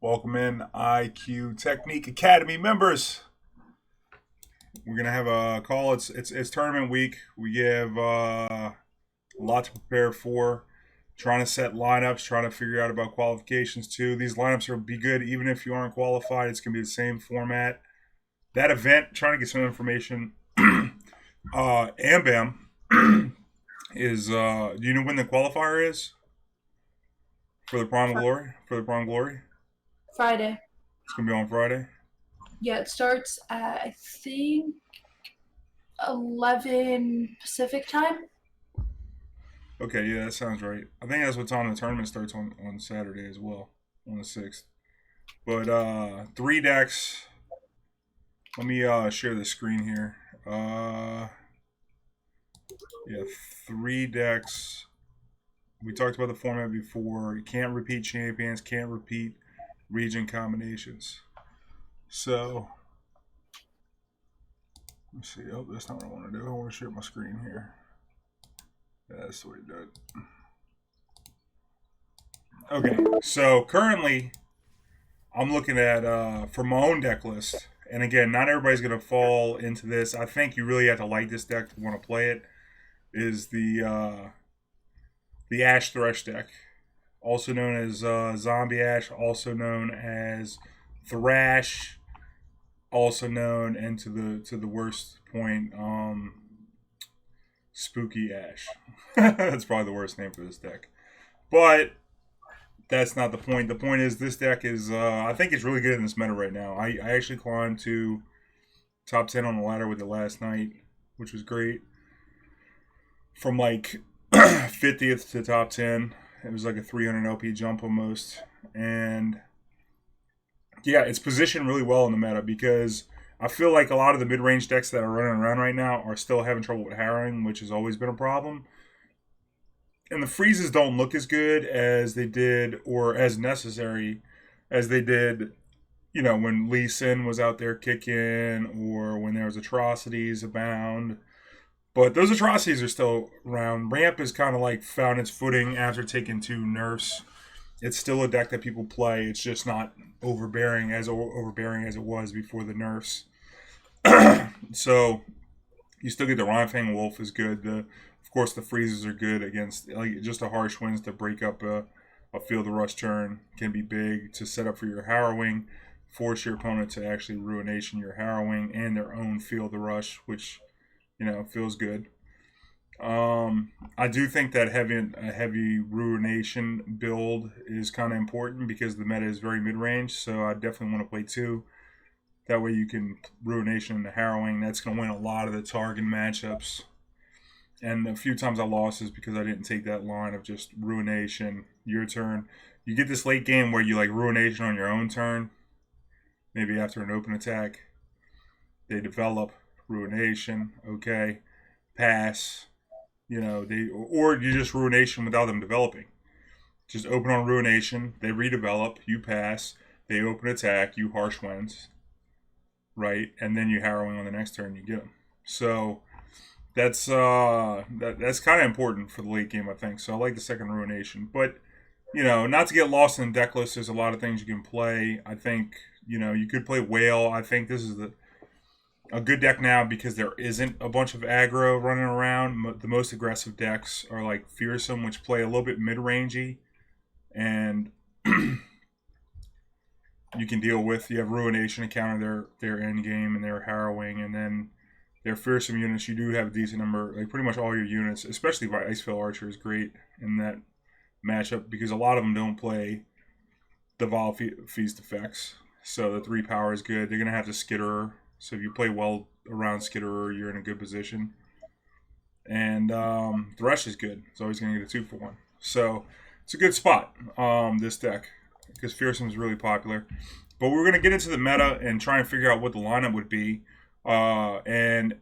Welcome in, IQ Technique Academy members. We're gonna have a call. It's tournament week. We have a lot to prepare for. Trying to set lineups, trying to figure out about qualifications too. These lineups will be good even if you aren't qualified. It's gonna be the same format. That event, trying to get some information. Ambam is. Do you know when the qualifier is for the Prom Glory? For the Prom Glory, Friday. it's gonna be on Friday. Yeah, it starts at I think 11 Pacific time. Okay, yeah, that sounds right. I think that's what time the tournament starts on Saturday as well, on the 6th. But three decks. Let me share the screen here. Yeah, three decks. We talked about the format before. You can't repeat champions, can't repeat region combinations. So, let's see. Oh, that's not what I want to do. I want to share my screen here. That's the way to do it. Okay, so currently I'm looking at for my own deck list, and again, not everybody's going to fall into this. I think you really have to like this deck to want to play it. Is the Ash Thresh deck, also known as Zombie Ash, also known as Thrash, also known, and to the worst point, Spooky Ash. That's probably the worst name for this deck, but that's not the point. The point is this deck is I think it's really good in this meta right now. I actually climbed to top 10 on the ladder with it last night, which was great. From like 50th to top 10. It was like a 300 LP jump almost. And yeah, it's positioned really well in the meta because I feel like a lot of the mid range decks that are running around right now are still having trouble with harrowing, which has always been a problem. And the freezes don't look as good as they did or as necessary as they did, when Lee Sin was out there kicking or when there was atrocities abound. But those atrocities are still around. Ramp has kind of like found its footing after taking two nerfs. It's still a deck that people play. It's just not overbearing as it was before the nerfs. So you still get the Ronfang Wolf is good. Of course the freezes are good against like just a harsh winds to break up a field of rush turn can be big to set up for your harrowing, force your opponent to actually ruination your harrowing and their own field of rush, which feels good. I do think that a heavy ruination build is kind of important because the meta is very mid range. So I definitely want to play two. That way you can ruination into harrowing. That's going to win a lot of the target matchups. And a few times I lost is because I didn't take that line of just ruination. Your turn. You get this late game where you like ruination on your own turn. Maybe after an open attack, they develop ruination. Okay, pass. They or you just ruination without them developing. Just open on ruination. They redevelop. You pass. They open attack. You harsh winds. Right, and then you harrowing on the next turn. You get them. So that's kind of important for the late game, I think. So I like the second ruination, but not to get lost in the deck list. There's a lot of things you can play. I think you could play whale. I think this is a good deck now because there isn't a bunch of aggro running around. The most aggressive decks are like Fearsome, which play a little bit mid rangey, and you can deal with. You have Ruination to counter their end game and their harrowing, and then their Fearsome units. You do have a decent number, like pretty much all your units, especially by Icefield Archer is great in that matchup because a lot of them don't play the Vol Feast effects. So the 3 power is good. They're gonna have to Skitterer. So if you play well around Skitterer, you're in a good position. And Thresh is good. It's always gonna get a 2-for-1. So it's a good spot. This deck because Fearsome is really popular. But we're gonna get into the meta and try and figure out what the lineup would be. And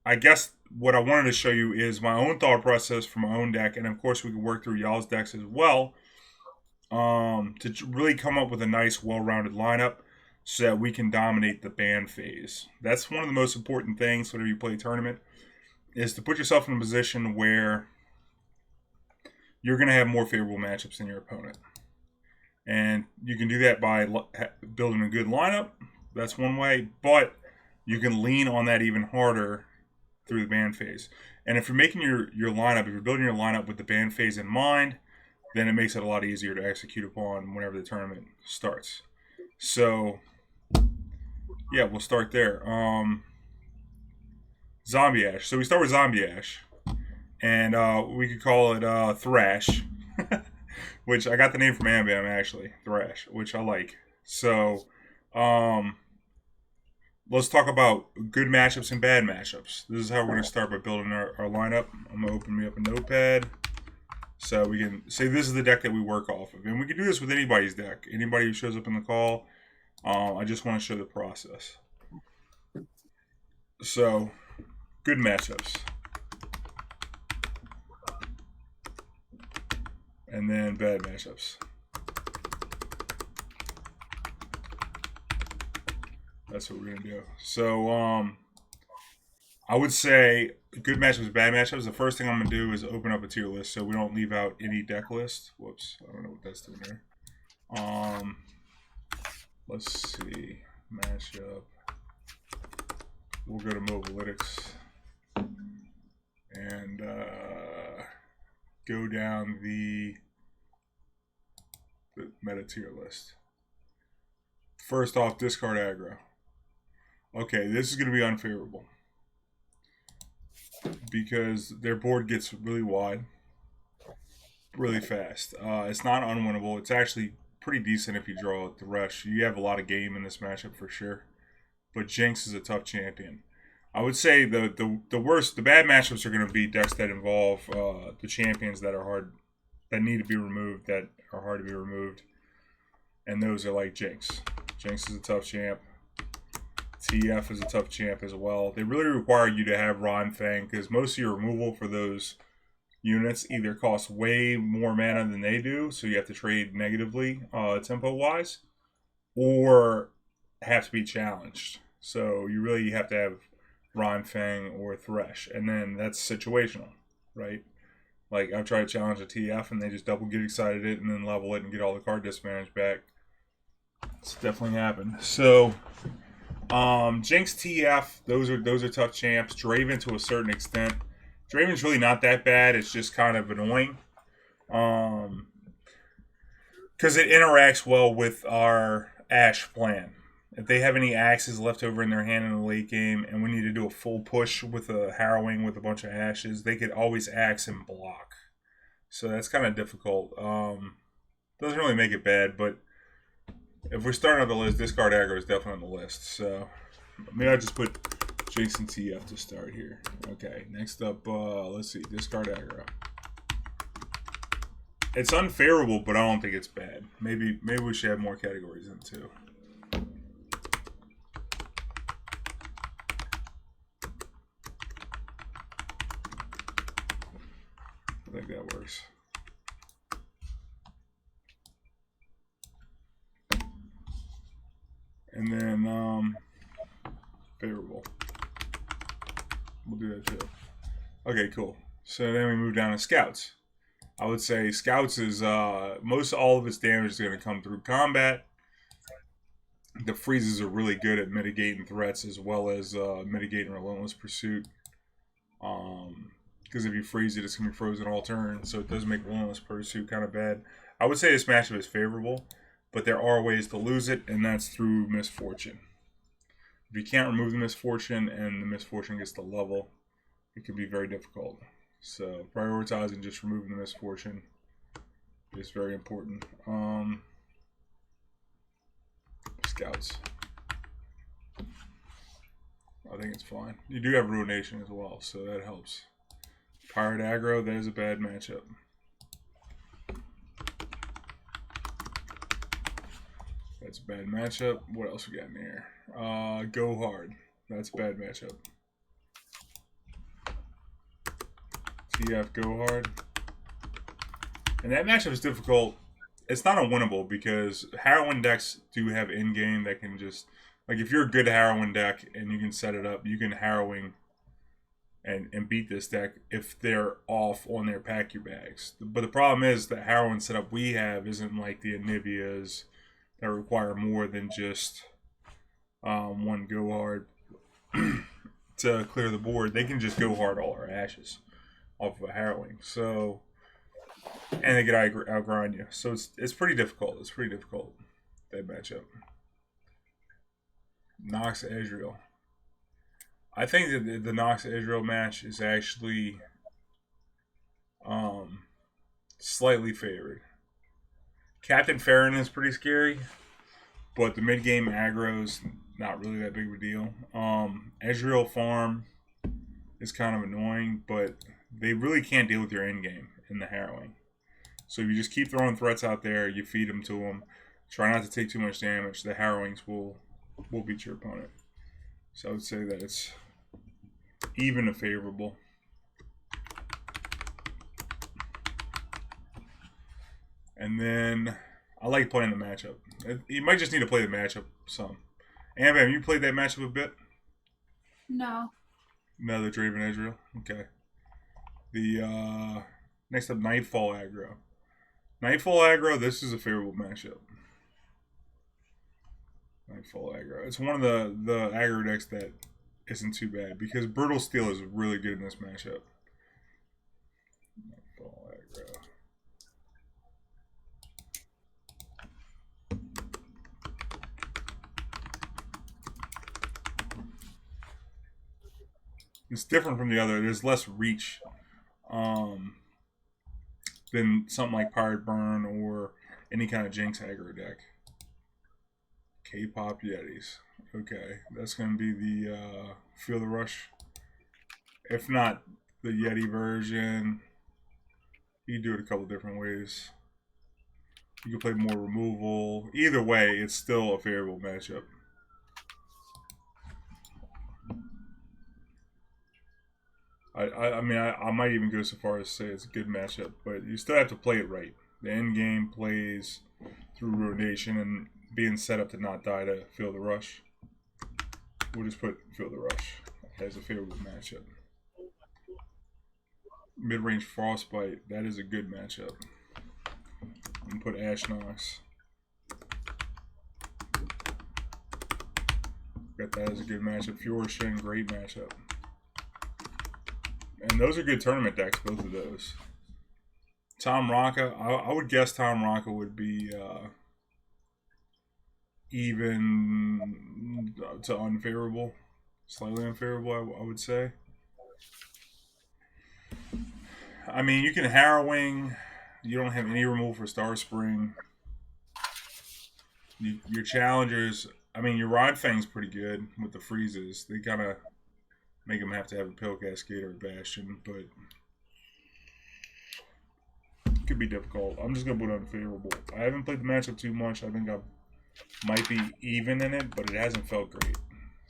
I guess what I wanted to show you is my own thought process for my own deck, and of course we can work through y'all's decks as well to really come up with a nice, well-rounded lineup so that we can dominate the ban phase. That's one of the most important things whenever you play a tournament is to put yourself in a position where you're going to have more favorable matchups than your opponent. And you can do that by building a good lineup. That's one way. But you can lean on that even harder through the ban phase. And if you're making your lineup, if you're building your lineup with the ban phase in mind, then it makes it a lot easier to execute upon whenever the tournament starts. So, yeah, we'll start there. Zombie Ash. So we start with Zombie Ash. And we could call it Thrash, which I got the name from Ambam actually, Thrash, which I like. So, um, let's talk about good matchups and bad matchups. This is how we're going to start by building our lineup. I'm going to open me up a notepad so we can say this is the deck that we work off of. And we can do this with anybody's deck, anybody who shows up in the call. I just want to show the process. So, good matchups. And then bad matchups. That's what we're going to do. So, I would say good matchups, bad matchups. The first thing I'm going to do is open up a tier list so we don't leave out any deck list. Whoops, I don't know what that's doing there. Let's see. Matchup. We'll go to Mobalytics and go down the meta tier list. First off, discard aggro. Okay, this is going to be unfavorable because their board gets really wide really fast. It's not unwinnable. It's actually pretty decent if you draw the rush. You have a lot of game in this matchup for sure. But Jinx is a tough champion. I would say the worst, the bad matchups are going to be decks that involve the champions that are hard, that need to be removed, that are hard to be removed. And those are like Jinx. Jinx is a tough champ. TF is a tough champ as well. They really require you to have Ron Fang because most of your removal for those units either cost way more mana than they do, so you have to trade negatively tempo wise, or have to be challenged. So you really have to have Ron Fang or Thresh, and then that's situational, right? Like I've tried to challenge a TF and they just double get excited it and then level it and get all the card disadvantage back. It's definitely happened. So Jinx, TF, those are tough champs. Draven to a certain extent. Draven's really not that bad. It's just kind of annoying. Because it interacts well with our Ashe plan. If they have any axes left over in their hand in the late game and we need to do a full push with a harrowing with a bunch of ashes, they could always axe and block. So that's kind of difficult. Doesn't really make it bad, but if we're starting on the list, discard aggro is definitely on the list. So maybe I'll just put Jinx and TF to start here. Okay, next up, let's see, discard aggro. It's unfavorable, but I don't think it's bad. Maybe we should have more categories in too. I think that works. And then favorable. We'll do that too. Okay, cool. So then we move down to scouts. I would say scouts is most all of its damage is going to come through combat. The freezes are really good at mitigating threats as well as mitigating relentless pursuit. Because if you freeze it, it's going to be frozen all turn, so it does make relentless pursuit kind of bad. I would say this matchup is favorable, but there are ways to lose it, and that's through misfortune. If you can't remove the misfortune and the misfortune gets to level, it can be very difficult. So prioritizing just removing the misfortune is very important. Scouts. I think it's fine. You do have Ruination as well, so that helps. Pirate aggro, that is a bad matchup. That's a bad matchup. What else we got in here? Go hard. That's a bad matchup. TF go hard. And that matchup is difficult. It's not unwinnable because Harrowing decks do have in-game that can just... Like, if you're a good Harrowing deck and you can set it up, you can Harrowing and beat this deck if they're off on their pack your bags. But the problem is the Harrowing setup we have isn't like the Anivias that require more than just one go hard to clear the board. They can just go hard all our ashes off of a Harrowing. So, and they can outgrind you. So it's pretty difficult. It's pretty difficult, that matchup. Nox Ezreal. I think that the Nox Ezreal match is actually slightly favored. Captain Farron is pretty scary, but the mid game aggro's not really that big of a deal. Ezreal farm is kind of annoying, but they really can't deal with your end game in the Harrowing. So if you just keep throwing threats out there, you feed them to them. Try not to take too much damage. The Harrowings will beat your opponent. So I would say that it's even a favorable. And then I like playing the matchup. You might just need to play the matchup some. Am, you played that matchup a bit? No. No, the Draven Ezreal. Okay. The next up, Nightfall aggro. Nightfall aggro. This is a favorable matchup. Nightfall aggro. It's one of the aggro decks that isn't too bad because Brutal Steel is really good in this matchup. Nightfall aggro. It's different from the other. There's less reach than something like Pirate Burn or any kind of Jinx aggro deck. K-pop Yetis. Okay, that's going to be the Feel the Rush. If not the Yeti version, you can do it a couple different ways. You can play more removal. Either way, it's still a favorable matchup. I mean, I might even go so far as to say it's a good matchup, but you still have to play it right. The end game plays through Ruination and being set up to not die to Feel the Rush. We'll just put Feel the Rush as a favorable matchup. Mid-range Frostbite, that is a good matchup. I'm gonna put Ash Nox. Got that as a good matchup. Fjordshin, great matchup. And those are good tournament decks, both of those. Tom Raka, I would guess Tom Raka would be even to unfavorable. Slightly unfavorable, I would say. I mean, you can Harrowing. You don't have any removal for Star Spring. Your challengers, I mean, your Rod Fang's pretty good with the freezes. They kind of make them have to have a Pill Cascade or a Bastion, but it could be difficult. I'm just going to put unfavorable. I haven't played the matchup too much. I think I might be even in it, but it hasn't felt great.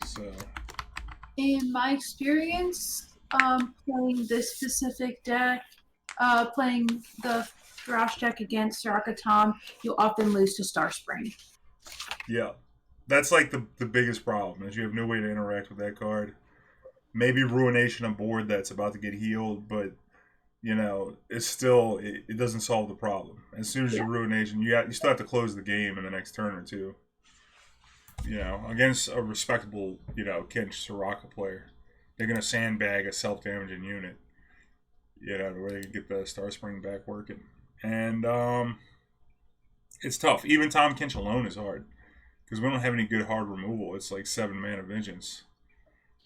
So, In my experience, playing this specific deck, playing the Thrash deck against Sarakatom, you often lose to Star Spring. yeah. That's like the biggest problem is you have no way to interact with that card. Maybe Ruination on board that's about to get healed, but you know, it's still it doesn't solve the problem. As soon as you Ruination, you still have to close the game in the next turn or two. You know, against a respectable, Kench Soraka player, they're gonna sandbag a self-damaging unit. You know, where they can get the Star Spring back working, and it's tough. Even Tom Kench alone is hard because we don't have any good hard removal. It's like 7 mana Vengeance.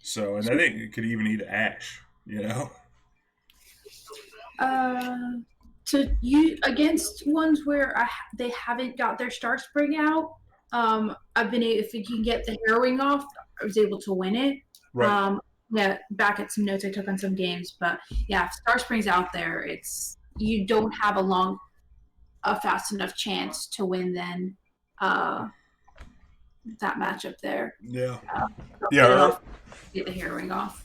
So, and I think it could even eat Ash, To you against ones where they haven't got their Star Spring out, I've been able, if you can get the Harrowing off, I was able to win it. Right. Yeah, back at some notes I took on some games, but yeah, if Star Spring's out there, it's you don't have a fast enough chance to win then that matchup there. Yeah. Get it Yeah. off, get the Harrowing off.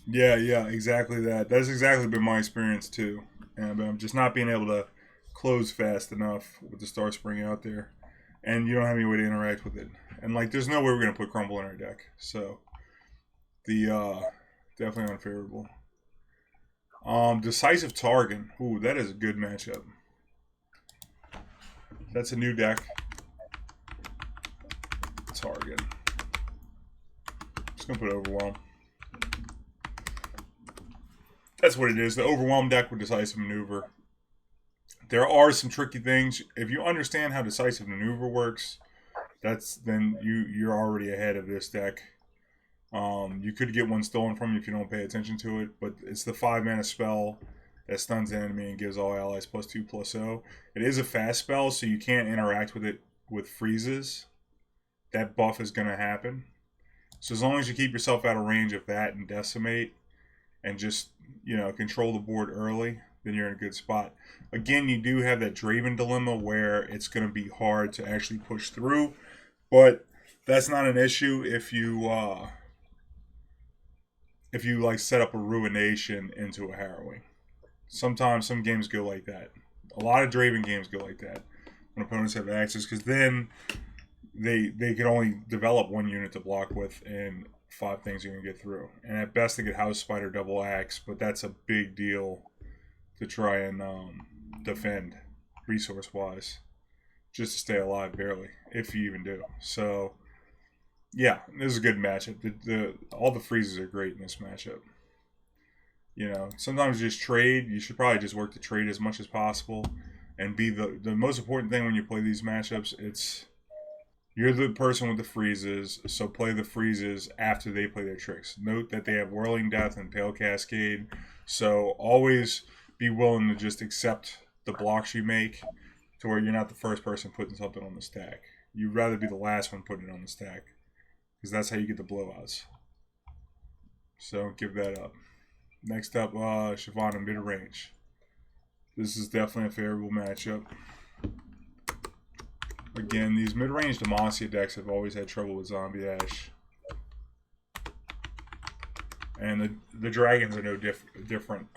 Yeah, exactly that. That's exactly been my experience too. And I'm just not being able to close fast enough with the Star Spring out there. And you don't have any way to interact with it. And like there's no way we're gonna put Crumble in our deck. So the Definitely unfavorable. Decisive Targan. Ooh, that is a good matchup. That's a new deck. Targan. Just gonna put Overwhelm. That's what it is. The Overwhelm deck with Decisive Maneuver. There are some tricky things. If you understand how Decisive Maneuver works, then you're already ahead of this deck. You could get one stolen from you if you don't pay attention to it, but it's the 5-mana spell that stuns the enemy and gives all allies +2/+0. It is a fast spell, so you can't interact with it with freezes. That buff is going to happen. So as long as you keep yourself out of range of that and decimate and just, control the board early, then you're in a good spot. Again, you do have that Draven dilemma where it's going to be hard to actually push through, but that's not an issue if you like set up a Ruination into a Harrowing. Sometimes some games go like that. A lot of Draven games go like that when opponents have access, because then they can only develop one unit to block with, and 5 things you're gonna get through. And at best they get House Spider double axe, but that's a big deal to try and defend resource wise, just to stay alive barely, if you even do. So yeah, this is a good matchup. All the freezes are great in this matchup. Sometimes just trade. You should probably just work to trade as much as possible, and be the most important thing when you play these matchups. You're the person with the freezes, so play the freezes after they play their tricks. Note that they have Whirling Death and Pale Cascade, so always be willing to just accept the blocks you make, to where you're not the first person putting something on the stack. You'd rather be the last one putting it on the stack, because that's how you get the blowouts. So don't give that up. Next up, Shyvana mid-range. This is definitely a favorable matchup. Again, these mid-range Demacia decks have always had trouble with Zombie Ash. And the dragons are no different.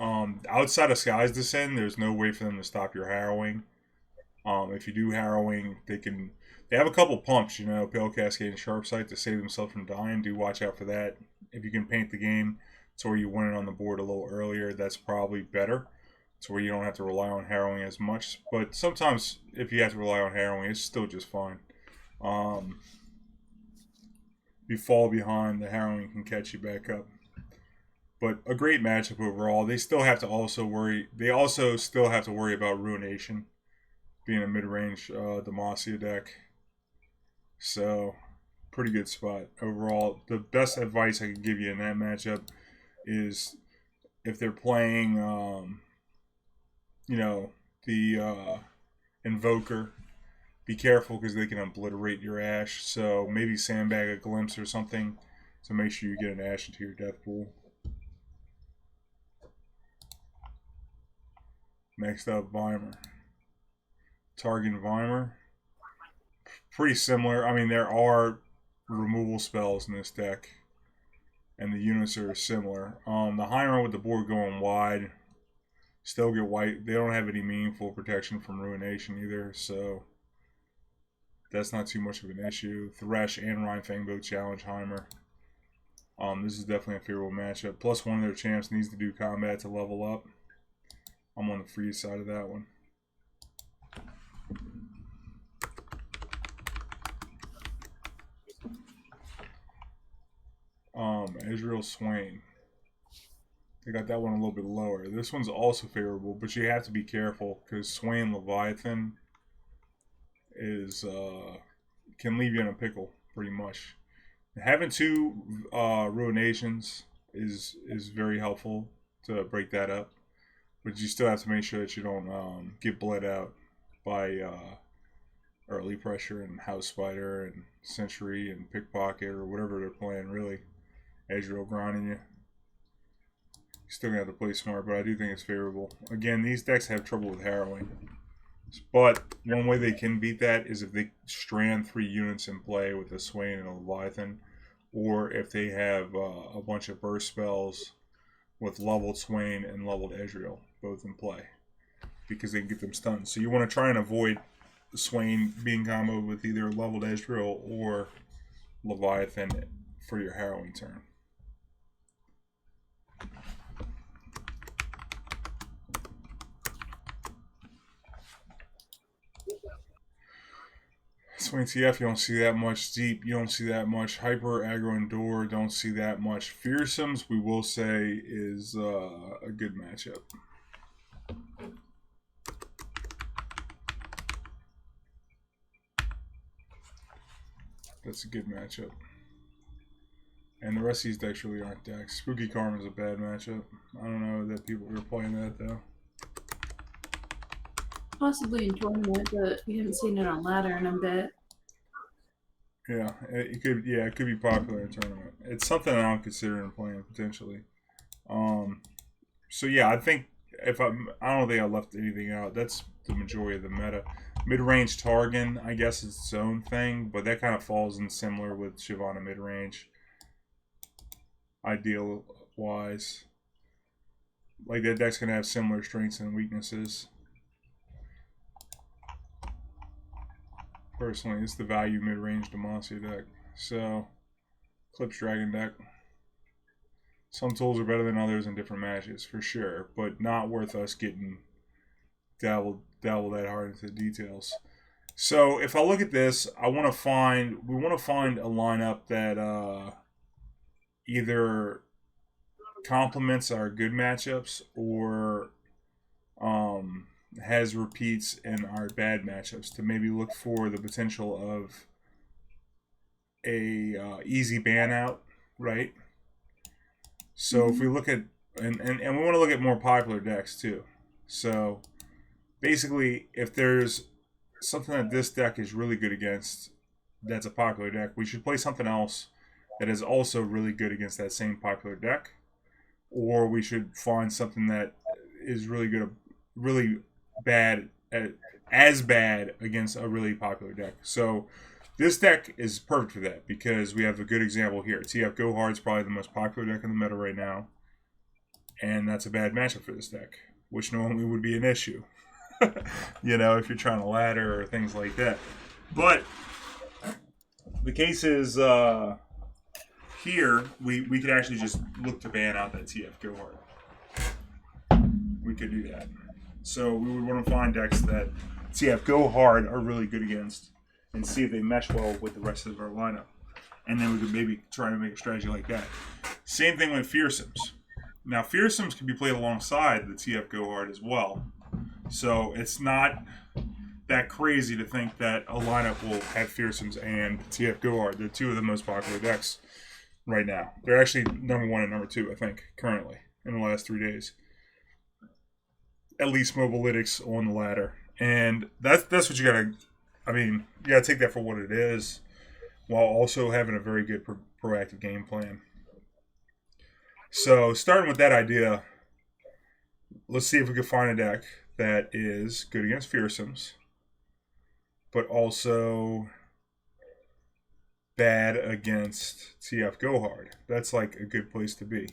Outside of Sky's Descent, there's no way for them to stop your Harrowing. If you do Harrowing, they have a couple pumps, Pale Cascade and Sharp Sight, to save themselves from dying. Do watch out for that. If you can paint the game to where you win it on the board a little earlier, that's probably better. To where you don't have to rely on Harrowing as much. But sometimes, if you have to rely on Harrowing, it's still just fine. If you fall behind, the Harrowing can catch you back up. But a great matchup overall. They still have to also worry. They also still have to worry about Ruination, being a mid-range Demacia deck. So, pretty good spot overall. The best advice I can give you in that matchup is, if they're playing, the Invoker, be careful, because they can obliterate your Ash. So maybe sandbag a Glimpse or something to make sure you get an Ash into your death pool. Next up, Vimer. Target Vimer. Pretty similar. I mean, there are removal spells in this deck, and the units are similar. The Heimer with the board going wide, still get white. They don't have any meaningful protection from Ruination either, so that's not too much of an issue. Thresh and Rhinefang both challenge Heimer. This is definitely a favorable matchup. Plus, one of their champs needs to do combat to level up. I'm on the freeze side of that one. Israel Swain. They got that one a little bit lower. This one's also favorable, but you have to be careful, because Swain Leviathan is can leave you in a pickle pretty much. Having 2 Ruinations is very helpful to break that up, but you still have to make sure that you don't get bled out by early pressure and House Spider and Sentry and Pickpocket or whatever they're playing, really. Ezreal grinding you. Still gonna have to play smart, but I do think it's favorable. Again, these decks have trouble with Harrowing, but one way they can beat that is if they strand 3 units in play with a Swain and a Leviathan, or if they have a bunch of burst spells with leveled Swain and leveled Ezreal both in play, because they can get them stunned. So you want to try and avoid Swain being comboed with either leveled Ezreal or Leviathan for your Harrowing turn. Swing TF, you don't see that much. Deep, you don't see that much. Hyper, aggro, and door, don't see that much. Fearsomes, we will say, is a good matchup. That's a good matchup. And the rest of these decks really aren't decks. Spooky Karma is a bad matchup. I don't know that people were playing that, though. Possibly in tournament, but we haven't seen it on ladder in a bit. Yeah, it could. Yeah, it could be popular in a tournament. It's something I'm considering playing potentially. So yeah, I think I don't think I left anything out. That's the majority of the meta. Mid-range Targan, I guess, is its own thing, but that kind of falls in similar with Shyvana mid-range. Ideal wise, like that deck's gonna have similar strengths and weaknesses. Personally, it's the value mid-range Demacia deck. So, Clips Dragon deck. Some tools are better than others in different matches, for sure, but not worth us getting dabble that hard into the details. So, if I look at this, we want to find a lineup that either complements our good matchups or has repeats in our bad matchups to maybe look for the potential of a easy ban out, right? So if we look at and we want to look at more popular decks too. So basically, if there's something that this deck is really good against, that's a popular deck, we should play something else that is also really good against that same popular deck, or we should find something that is really good, really bad, as bad against a really popular deck. So this deck is perfect for that because we have a good example here. TF Go Hard is probably the most popular deck in the meta right now, and that's a bad matchup for this deck, which normally would be an issue. You know, if you're trying to ladder or things like that. But the case is here we could actually just look to ban out that TF Go Hard. We could do that. So we would want to find decks that TF Go Hard are really good against and see if they mesh well with the rest of our lineup. And then we could maybe try to make a strategy like that. Same thing with Fearsomes. Now, Fearsomes can be played alongside the TF Go Hard as well. So it's not that crazy to think that a lineup will have Fearsomes and TF Go Hard. They're two of the most popular decks right now. They're actually number one and number two, I think, currently, in the last 3 days. At least Mobilytics on the ladder. And that's what you gotta, I mean, you gotta take that for what it is, while also having a very good proactive game plan. So, starting with that idea, let's see if we can find a deck that is good against Fearsomes, but also bad against TF Go Hard. That's like a good place to be.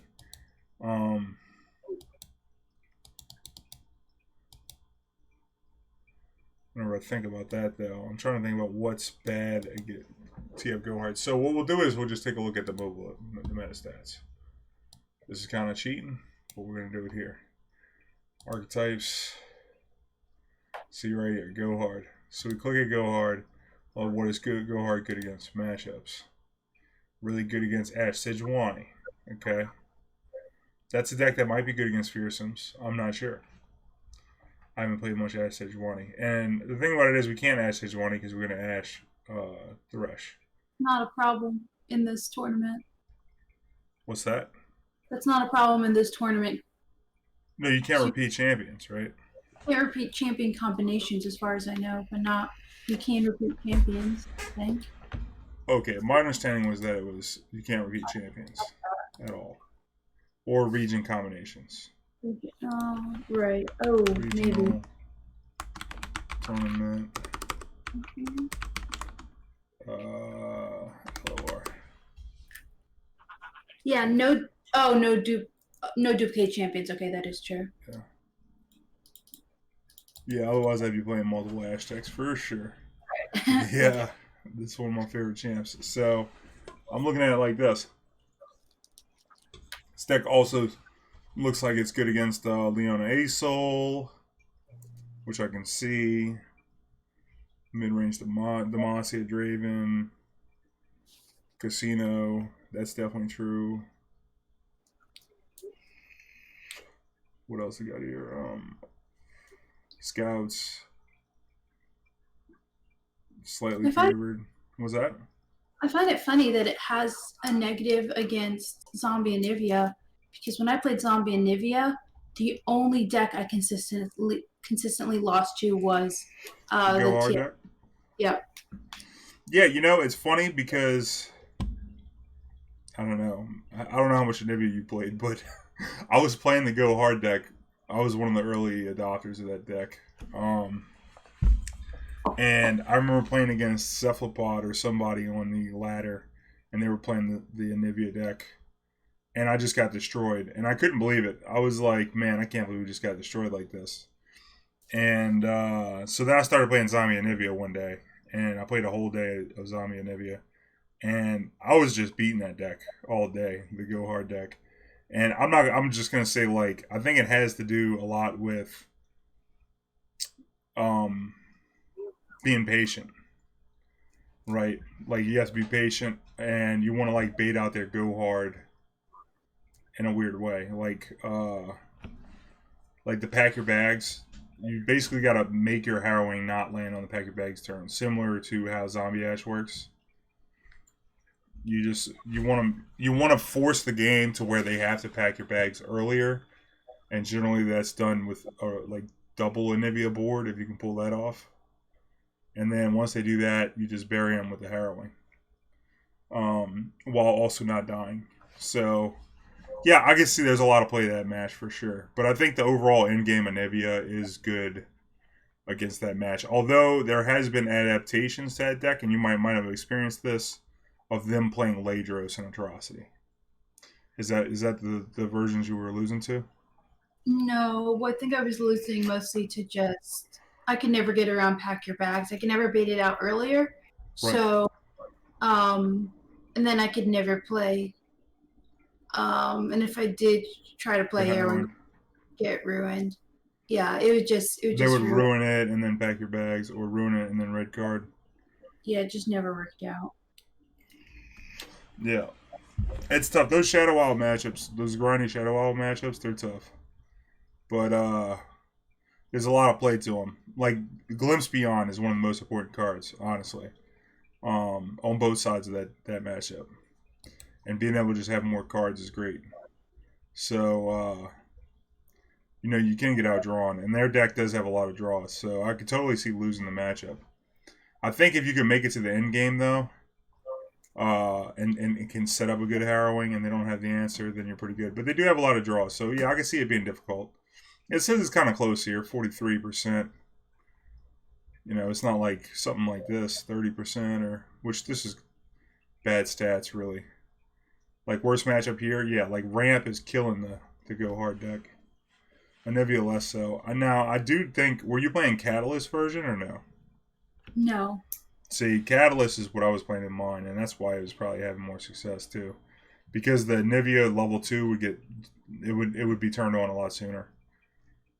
Whenever I think about that, though, I'm trying to think about what's bad against TF Go Hard. So what we'll do is we'll just take a look at the meta stats. This is kind of cheating, but we're going to do it here. Archetypes. See right here, Go Hard. So we click at Go Hard. Well, what is good? Go Hard good against matchups. Really good against Ash Sejuani. Okay. That's a deck that might be good against Fearsomes. I'm not sure. I haven't played much Ash Sejuani. And the thing about it is we can't Ash Sejuani because we're going to Ash Thresh. Not a problem in this tournament. What's that? That's not a problem in this tournament. No, you can't repeat champions, right? You can't repeat champion combinations as far as I know, but not you can repeat champions, I think. Okay, my understanding was that it was you can't repeat champions at all. Or region combinations. Right. Oh, Regional maybe. tournament. Okay. LOR. Yeah, no. Oh, no duplicate champions. Okay, that is true. Yeah. Yeah, otherwise I'd be playing multiple Aztecs for sure. Yeah, this is one of my favorite champs. So I'm looking at it like this. This deck also looks like it's good against Leona Asol, which I can see. Mid range Demacia, Draven, Casino. That's definitely true. What else we got here? Scouts, slightly I find favored. Was that? I find it funny that it has a negative against Zombie and Nivea because when I played Zombie and Nivea, the only deck I consistently lost to was The Go the Hard T. deck? Yep. Yeah, you know, it's funny because I don't know. I don't know how much Anivia you played, but I was playing the Go Hard deck. I was one of the early adopters of that deck. Um, and I remember playing against Cephalopod or somebody on the ladder, and they were playing the Anivia deck. And I just got destroyed. And I couldn't believe it. I was like, man, I can't believe we just got destroyed like this. And so then I started playing Zombie Anivia one day. And I played a whole day of Zombie Anivia. And I was just beating that deck all day, the Go Hard deck. And I'm just gonna say, like, I think it has to do a lot with um being patient, right? Like you have to be patient and you wanna like bait out their Go Hard in a weird way. Like the pack your bags. You basically gotta make your harrowing not land on the pack your bags turn, similar to how Zombie Ash works. You want to force the game to where they have to pack your bags earlier, and generally that's done with like double Anivia board if you can pull that off. And then once they do that, you just bury them with the harrowing, while also not dying. So yeah, I can see there's a lot of play to that match for sure. But I think the overall end game Anivia is good against that match. Although there has been adaptations to that deck, and you might have experienced this of them playing Ladros and Atrocity. Is that the versions you were losing to? No, I think I was losing mostly to just I could never get around pack your bags. I could never bait it out earlier. Right. So um and then I could never play. And if I did try to The play heroin, heroin. get ruined. Yeah, it would They just would ruin. ruin it and then pack your bags, or ruin it and then red card. Yeah, it just never worked out. Yeah, it's tough. Those Shadow Isle matchups, those grindy Shadow Isle matchups, they're tough. But there's a lot of play to them. Like Glimpse Beyond is one of the most important cards, honestly, on both sides of that matchup. And being able to just have more cards is great. So you can get outdrawn, and their deck does have a lot of draws. So I could totally see losing the matchup. I think if you can make it to the end game though, and it can set up a good harrowing, and they don't have the answer, then you're pretty good. But they do have a lot of draws, so yeah, I can see it being difficult. It says it's kind of close here, 43%. It's not like something like this, 30%, or which this is bad stats really. Like worst matchup here, yeah, like Ramp is killing the Go Hard deck. Anivia less so. Now I do think, were you playing Catalyst version or no? No. See, Catalyst is what I was playing in mine, and that's why it was probably having more success too. Because the Nivea level 2 would be turned on a lot sooner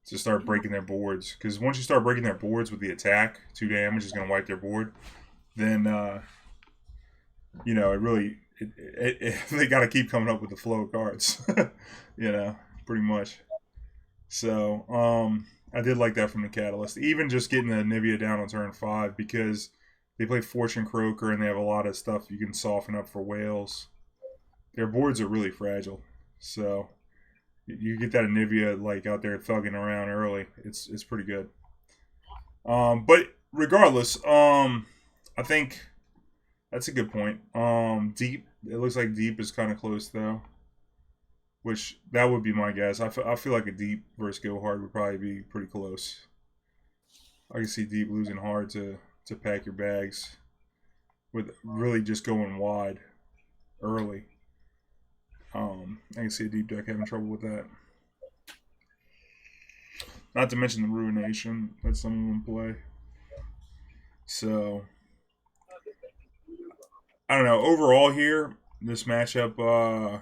to start breaking their boards. Because once you start breaking their boards with the attack, 2 damage is going to wipe their board. Then it really they got to keep coming up with the flow of cards. Pretty much. So I did like that from the Catalyst. Even just getting the Nivea down on turn 5 because they play Fortune Croaker and they have a lot of stuff you can soften up for whales. Their boards are really fragile. So you get that Nivea like out there thugging around early. It's pretty good. But regardless, I think that's a good point. Deep. It looks like Deep is kind of close though. Which that would be my guess. I feel like a Deep versus Go Hard would probably be pretty close. I can see Deep losing hard to pack your bags with really just going wide early. I can see a Deep deck having trouble with that. Not to mention the Ruination that some of them play. So I don't know. Overall, here this matchup.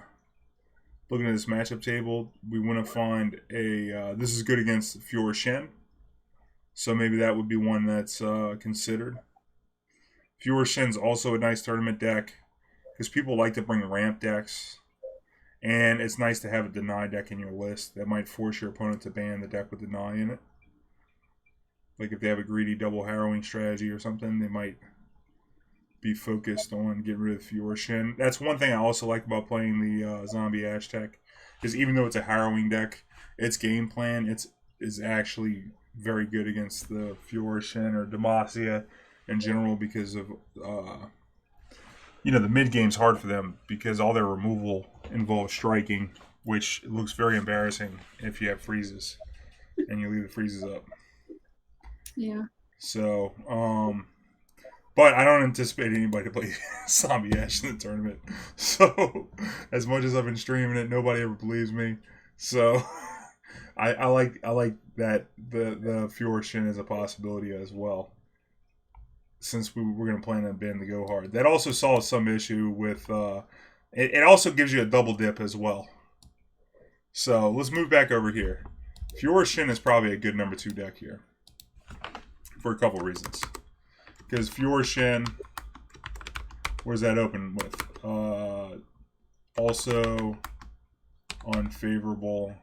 Looking at this matchup table, we want to find a. This is good against Fiora Shen. So maybe that would be one that's considered. Fewer Shin's also a nice tournament deck because people like to bring ramp decks, and it's nice to have a deny deck in your list that might force your opponent to ban the deck with deny in it. Like if they have a greedy double harrowing strategy or something, they might be focused on getting rid of Fewer Shin. That's one thing I also like about playing the Zombie Ash deck, because even though it's a harrowing deck, its game plan is actually very good against the Fewer Shin or Demacia in general because of the mid game's hard for them because all their removal involves striking, which looks very embarrassing if you have freezes and you leave the freezes up. Yeah. So, but I don't anticipate anybody to play Zombie Ash in the tournament. So, as much as I've been streaming it, nobody ever believes me. So, I like that the Fewer Shin is a possibility as well. Since we're going to plan on ban the Go Hard, that also solves some issue with. It also gives you a double dip as well. So let's move back over here. Fewer Shin is probably a good number 2 deck here for a couple reasons. Because Fewer Shin, where's that open with? Also unfavorable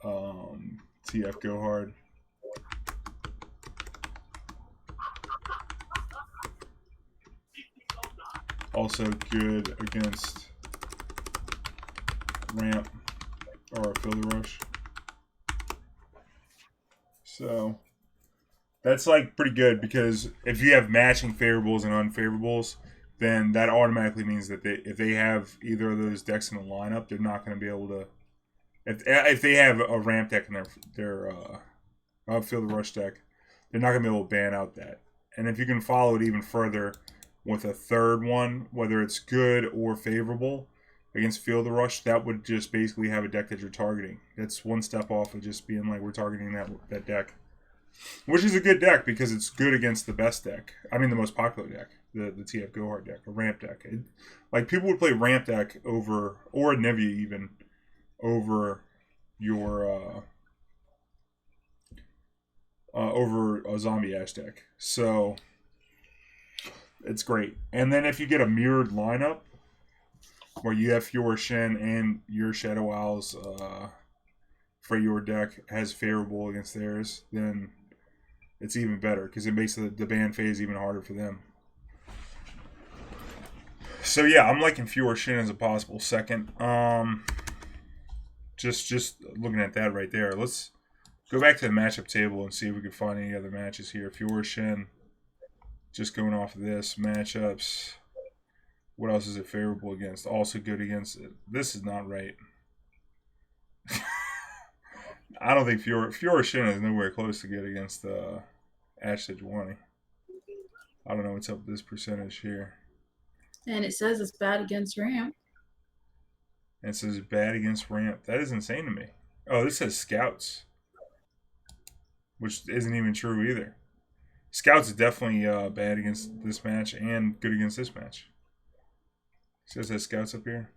TF Go Hard. Also good against ramp or Filthy Rush. So that's like pretty good because if you have matching favorables and unfavorables, then that automatically means that if they have either of those decks in the lineup, they're not going to be able to. If they have a ramp deck in their Filthy Rush deck, they're not going to be able to ban out that. And if you can follow it even further with a third one, whether it's good or favorable against Field of Rush, that would just basically have a deck that you're targeting. That's one step off of just being like, we're targeting that deck. Which is a good deck because it's good against the best deck. I mean, the most popular deck, the TF Go Hard deck, a ramp deck. Like, people would play ramp deck over, or a Nivea even, over your, over a Zombie Ash deck. So it's great. And then if you get a mirrored lineup where you have Fewer Shin and your Shadow Owls for your deck has favorable against theirs, then it's even better because it makes the ban phase even harder for them. So yeah, I'm liking Fewer Shin as a possible second. Just looking at that right there. Let's go back to the matchup table and see if we can find any other matches here. Fewer Shin. Just going off of this matchups. What else is it favorable against? Also good against it. This is not right. I don't think Fewer Shin is nowhere close to good against Ash Sejuani. I don't know what's up with this percentage here. And it says it's bad against ramp. And it says bad against ramp. That is insane to me. Oh, this says scouts, which isn't even true either. Scouts is definitely bad against this match and good against this match. It says that scouts up here.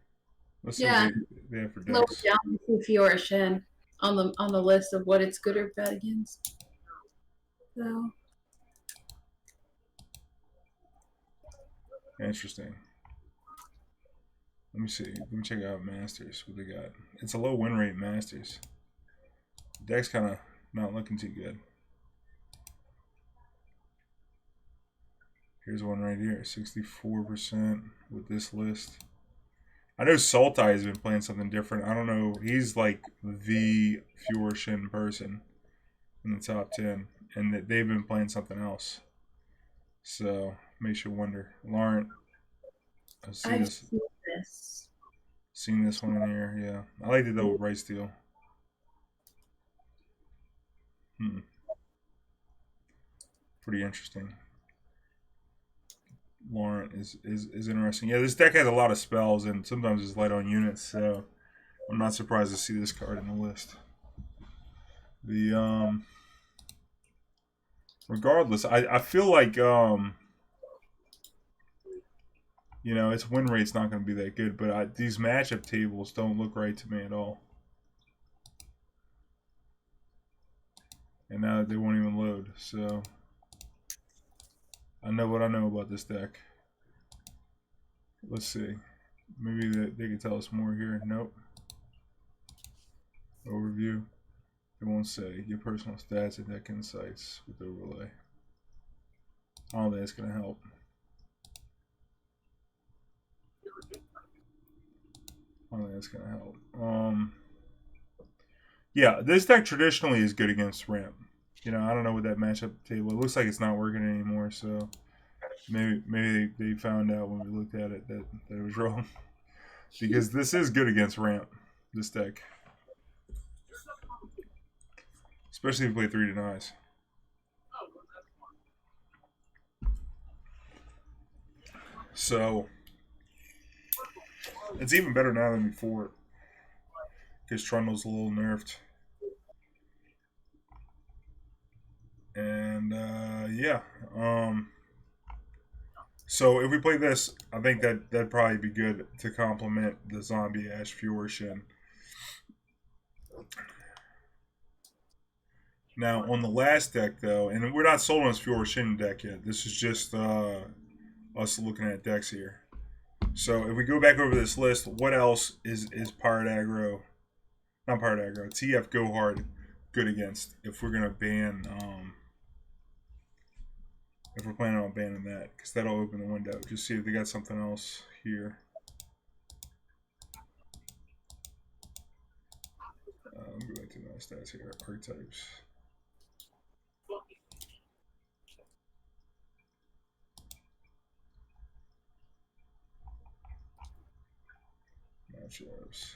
Let's see what they have for Lower decks. down, you see Fewer Shin on the list of what it's good or bad against. So Interesting. Let me see. Let me check out Masters. What they got? It's a low win rate Masters. The deck's kind of not looking too good. Here's one right here. 64% with this list. I know Sultai has been playing something different. I don't know. He's like the Fewer Shin person in the top 10. And they've been playing something else. So, makes you wonder. Laurent, I've seen this. Seen this one in here, yeah. I like the double bright steel. Pretty interesting. Laurent is interesting. Yeah, this deck has a lot of spells and sometimes it's light on units, so I'm not surprised to see this card in the list. The regardless, I feel like its win rate's not going to be that good, but these matchup tables don't look right to me at all. and now they won't even load. So I know what I know about this deck. Let's see. Maybe they can tell us more here. Nope. Overview. It won't say. Your personal stats and deck insights with overlay. I don't think that's gonna help. I don't think that's gonna help. Yeah, this deck traditionally is good against ramp. You know, I don't know what that matchup table. It looks like it's not working anymore. So maybe they found out when we looked at it that it was wrong. Because this is good against ramp. This deck, especially if you play three denies. So it's even better now than before because Trundle's a little nerfed. And yeah, so if we play this, I think that'd probably be good to complement the Zombie Ash Furshin. Now on the last deck though, and we're not sold on this Furshin deck yet. This is just us looking at decks here. So if we go back over this list, what else is Pirate Aggro? Not Pirate Aggro. TF Go Hard good against if we're gonna ban if we're planning on banning that, because that'll open the window. Just see if they got something else here. I'm going to my stats here. Archetypes. Matchups.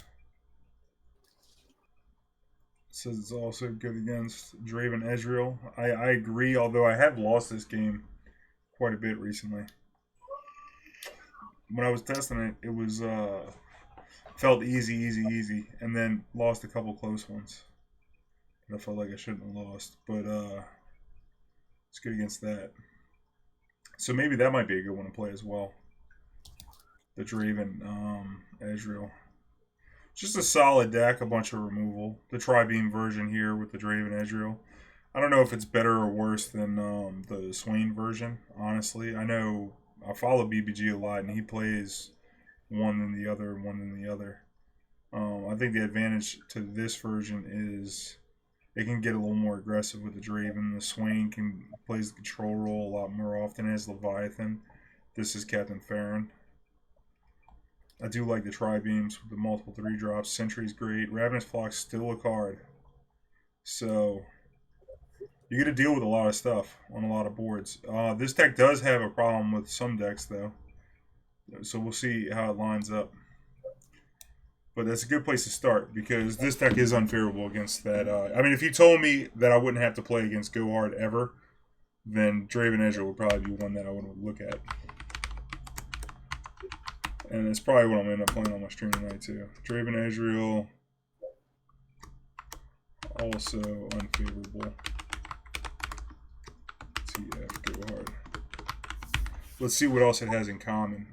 It says it's also good against Draven Ezreal. I agree, although I have lost this game quite a bit recently. When I was testing it, it was felt easy, and then lost a couple close ones. I felt like I shouldn't have lost, but it's good against that. So maybe that might be a good one to play as well. The Draven Ezreal. Just a solid deck, a bunch of removal. The Tri-Beam version here with the Draven Ezreal. I don't know if it's better or worse than the Swain version, honestly. I know I follow BBG a lot, and he plays one than the other, one than the other. I think the advantage to this version is it can get a little more aggressive with the Draven. The Swain can plays the control role a lot more often as Leviathan. This is Captain Farron. I do like the Tri-Beams with the multiple 3-drops. Sentry's great. Ravenous Flock's still a card. So you get to deal with a lot of stuff on a lot of boards. This deck does have a problem with some decks, though. So we'll see how it lines up. But that's a good place to start because this deck is unfavorable against that. I mean, if you told me that I wouldn't have to play against Go Hard ever, then Draven Ezreal would probably be one that I would look at. And it's probably what I'm going to end up playing on my stream tonight, too. Draven Ezreal, also unfavorable. TF Go Hard. Let's see what else it has in common.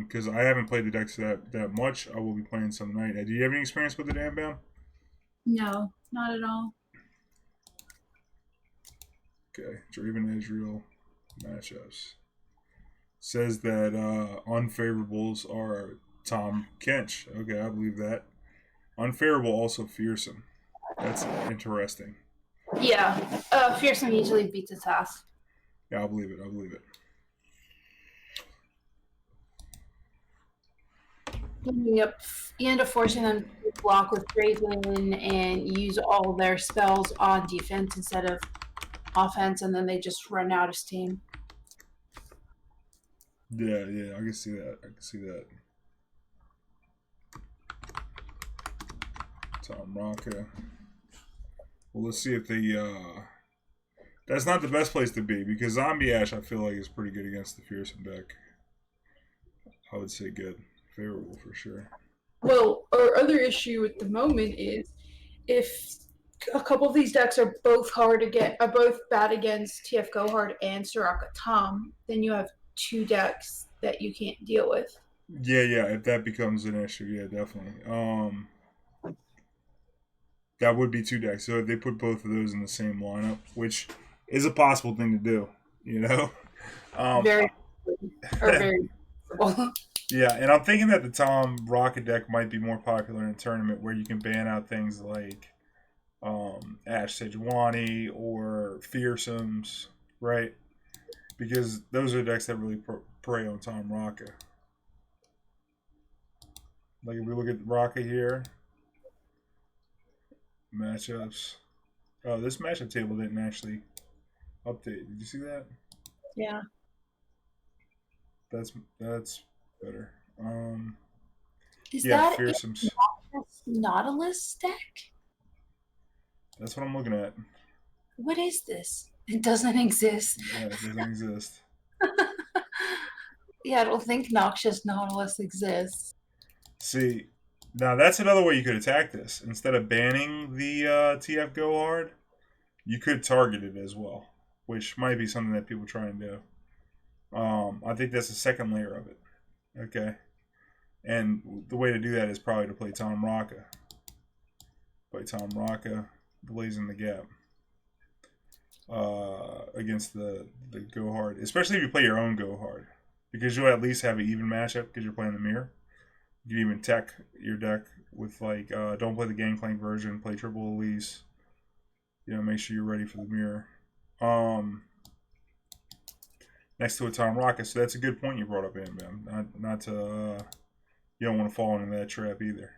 Because I haven't played the decks that much. I will be playing some tonight. Do you have any experience with the damn bam? No, not at all. Okay, Draven Ezreal matchups. Says that unfavorables are Tom Kench. Okay, I believe that. Unfavorable also fearsome. That's interesting. Yeah, Fearsome usually beats its ass. Yeah, I believe it. I believe it. You end up forcing them to block with Draven and use all their spells on defense instead of offense, and then they just run out of steam. Yeah, I can see that. I can see that. Tom Raka. Well, let's see if they. That's not the best place to be because Zombie Ash, I feel like, is pretty good against the Fearsome deck. I would say good. Favorable for sure. Well, our other issue at the moment is if a couple of these decks are both bad against TF Go Hard and Soraka Tom, then you have two decks that you can't deal with. Yeah. If that becomes an issue, yeah, definitely. That would be two decks. So if they put both of those in the same lineup, which is a possible thing to do, you know. Um, Very or very possible. yeah, and I'm thinking that the Tom Rocket deck might be more popular in a tournament where you can ban out things like Ash Sejuani or Fearsomes, right? Because those are decks that really prey on Tom Rocket. Like if we look at Rocket here, matchups. Oh, this matchup table didn't actually update. Did you see that? Yeah. That's better. Is Yeah, that a Fearsomes. Nautilus deck? That's what I'm looking at. What is this? It doesn't exist. Yeah, it doesn't exist. Yeah, I don't think Noxious Nautilus exists. See, now that's another way you could attack this. Instead of banning the TF Go Hard, you could target it as well, which might be something that people try and do. I think that's the second layer of it. Okay. And the way to do that is probably to play Tom Raka. Play Tom Raka, blazing the gap against the Go Hard, especially if you play your own Go Hard, because you'll at least have an even matchup because you're playing the mirror. You can even tech your deck with like don't play the Gangplank version, play Triple Elise. You know, make sure you're ready for the mirror. Next to a Tom Rocket, so that's a good point you brought up, Bam Bam. Not to you don't want to fall into that trap either,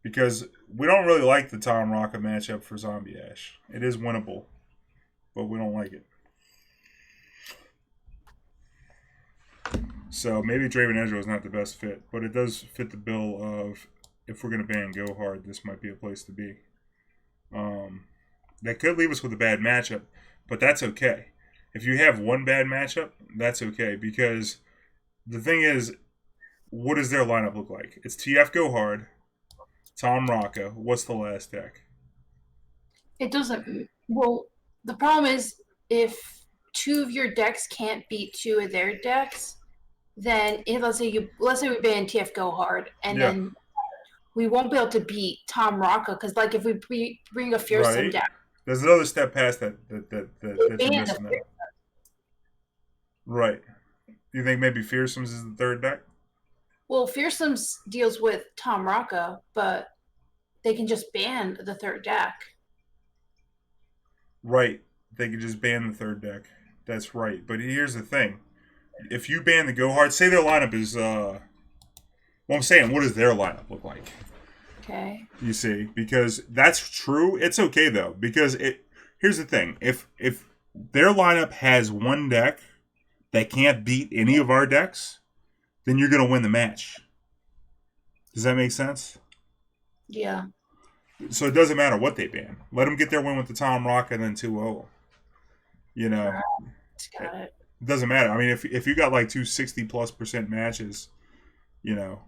because we don't really like the Tom Rocket matchup for Zombie Ash. It is winnable, but we don't like it. So maybe Draven Ezreal is not the best fit, but it does fit the bill of if we're going to ban Go Hard, this might be a place to be. That could leave us with a bad matchup, but that's okay. If you have one bad matchup, that's okay, because the thing is, what does their lineup look like? It's TF Go Hard, Tom Raka. What's the last deck? It doesn't. Well, the problem is if two of your decks can't beat two of their decks, then let's say we ban TF Go Hard, and Yeah, then we won't be able to beat Tom Raka because like if we bring a fearsome right. deck, There's another step past they that you're ban missing out. Right. You think maybe Fearsomes is the third deck? well, fearsomes deals with Tom Raka, but they can just ban the third deck. Right. They could just ban the third deck. That's right. But here's the thing: if you ban the Go Hard, say their lineup is well, I'm saying, what does their lineup look like? Okay. You see, because that's true. It's okay though, because it. Here's the thing: if their lineup has one deck that can't beat any of our decks, then you're gonna win the match. Does that make sense? Yeah. So it doesn't matter what they ban. Let them get their win with the Tom Rock and then 2-0. You know, Got it it. doesn't matter. I mean, if you got like 260+% matches, you know,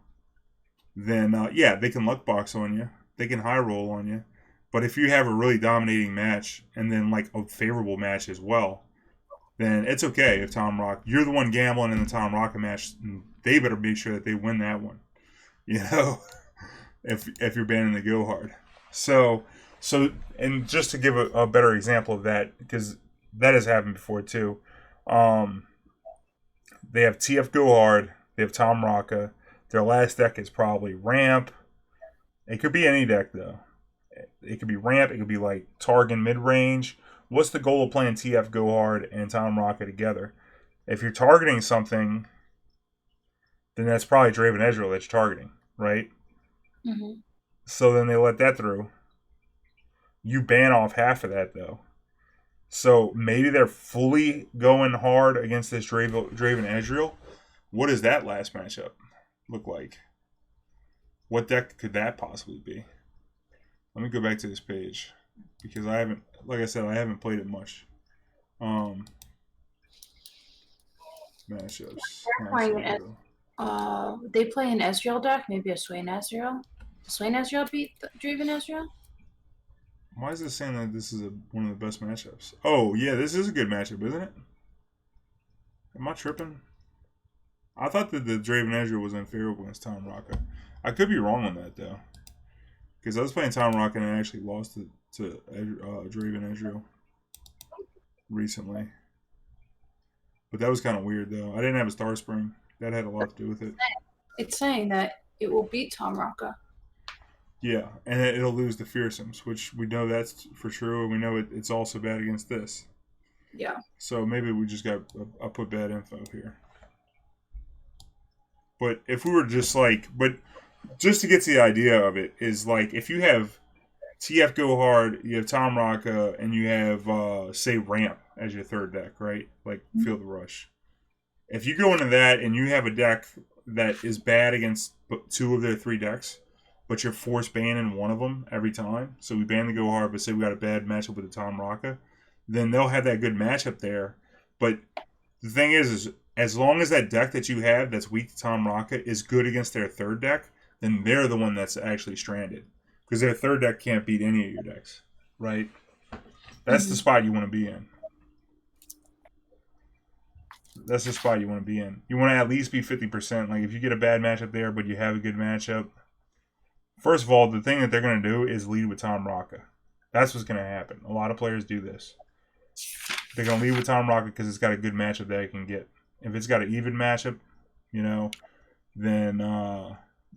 then yeah, they can luck box on you. They can high roll on you. But if you have a really dominating match and then like a favorable match as well, then it's okay if Tom Rock, you're the one gambling in the Tom Rocket match. They better make sure that they win that one. You know, if you're banning the Go Hard. So and just to give a better example of that, because that has happened before too. Um, they have TF Go Hard. They have Tom Raka. Their last deck is probably Ramp. It could be any deck though. It could be Ramp. It could be like Targan mid range. What's the goal of playing TF Go Hard and Tom Raka together? If you're targeting something, then that's probably Draven Ezreal that you're targeting, right? Mm-hmm. So then they let that through. You ban off half of that though. So maybe they're fully going hard against this Draven Ezreal. What does that last matchup look like? What deck could that possibly be? Let me go back to this page because I haven't, like I said, I haven't played it much. Matchups. They play an Ezreal deck, maybe a Swain Ezreal. Swain Ezreal beat Draven Ezreal? Why is it saying that this is one of the best matchups? Oh, yeah, this is a good matchup, isn't it? Am I tripping? I thought that the Draven Ezreal was unfavorable against Tom Raka. I could be wrong on that, though. Because I was playing Tom Rock and I actually lost to Draven Ezreal recently. But that was kind of weird, though. I didn't have a Star Spring. That had a lot to do with it. It's saying that it will beat Tom Rocca. Yeah, and it'll lose the Fearsomes, which we know that's for true, and we know it's also bad against this. Yeah. So maybe we just got I put bad info here. But if we were just to get to the idea of it is like if you have TF Go Hard, you have Tom Rocca, and you have say Ramp as your third deck, right? Like Field of Rush. If you go into that and you have a deck that is bad against two of their three decks, but you're force banning one of them every time, so we ban the Go Hard, but say we got a bad matchup with the Tom Rocca, then they'll have that good matchup there. But the thing is as long as that deck that you have that's weak to Tom Rocca is good against their third deck, then they're the one that's actually stranded. Because their third deck can't beat any of your decks, right? That's the spot you want to be in. That's the spot you want to be in. You want to at least be 50%. Like if you get a bad matchup there, but you have a good matchup. First of all, the thing that they're going to do is lead with Tom Rocca. That's what's going to happen. A lot of players do this. They're going to lead with Tom Rocca because it's got a good matchup that it can get. If it's got an even matchup, then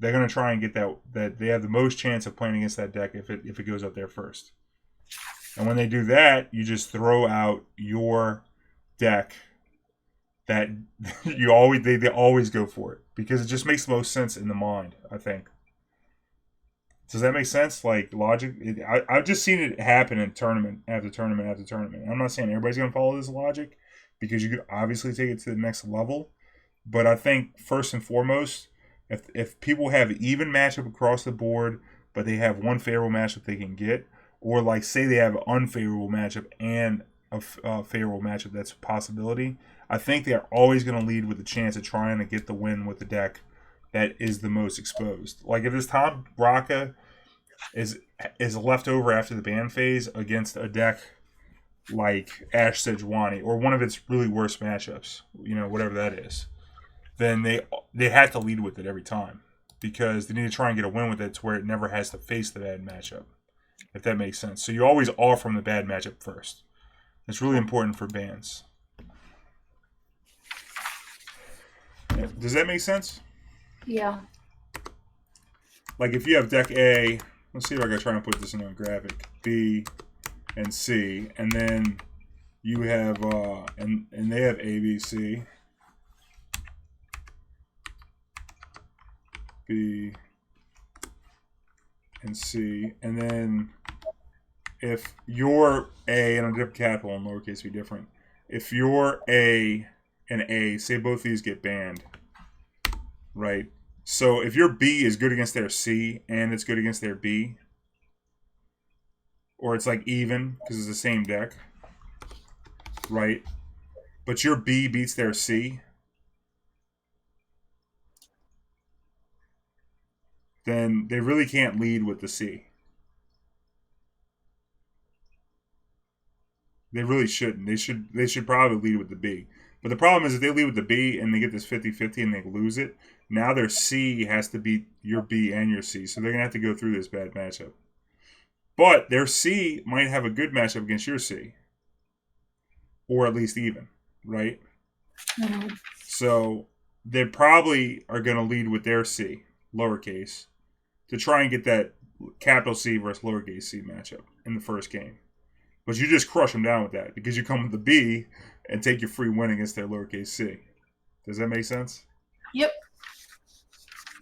they're going to try and get that they have the most chance of playing against that deck if it goes up there first. And when they do that, you just throw out your deck that they always go for it because it just makes the most sense in the mind, I think. Does that make sense? Like logic, I've just seen it happen in tournament after tournament after tournament. I'm not saying everybody's going to follow this logic because you could obviously take it to the next level, but I think first and foremost, if people have even matchup across the board, but they have one favorable matchup they can get, or like say they have an unfavorable matchup and a favorable matchup that's a possibility, I think they're always going to lead with a chance of trying to get the win with the deck that is the most exposed. Like if this Tom Rocca is left over after the ban phase against a deck like Ash Sejuani or one of its really worst matchups, whatever that is, then they have to lead with it every time because they need to try and get a win with it to where it never has to face the bad matchup, if that makes sense. So you always are from the bad matchup first. It's really important for bans. Does that make sense? Yeah. Like if you have deck A, let's see if I can try and put this in a graphic. B and C, and then you have and they have A, B, C. B and C, and then if you're A and a different capital and lowercase be different. If you're A and A, say both of these get banned, right? So if your B is good against their C and it's good against their B, or it's like even because it's the same deck, right? But your B beats their C, then they really can't lead with the C. They really shouldn't. They should probably lead with the B. But the problem is if they lead with the B and they get this 50-50 and they lose it, now their C has to beat your B and your C. So they're going to have to go through this bad matchup. But their C might have a good matchup against your C. Or at least even, right? Mm-hmm. So they probably are going to lead with their C, lowercase, to try and get that capital C versus lowercase c matchup in the first game. But you just crush them down with that because you come with the B and take your free win against their lowercase c. Does that make sense? Yep.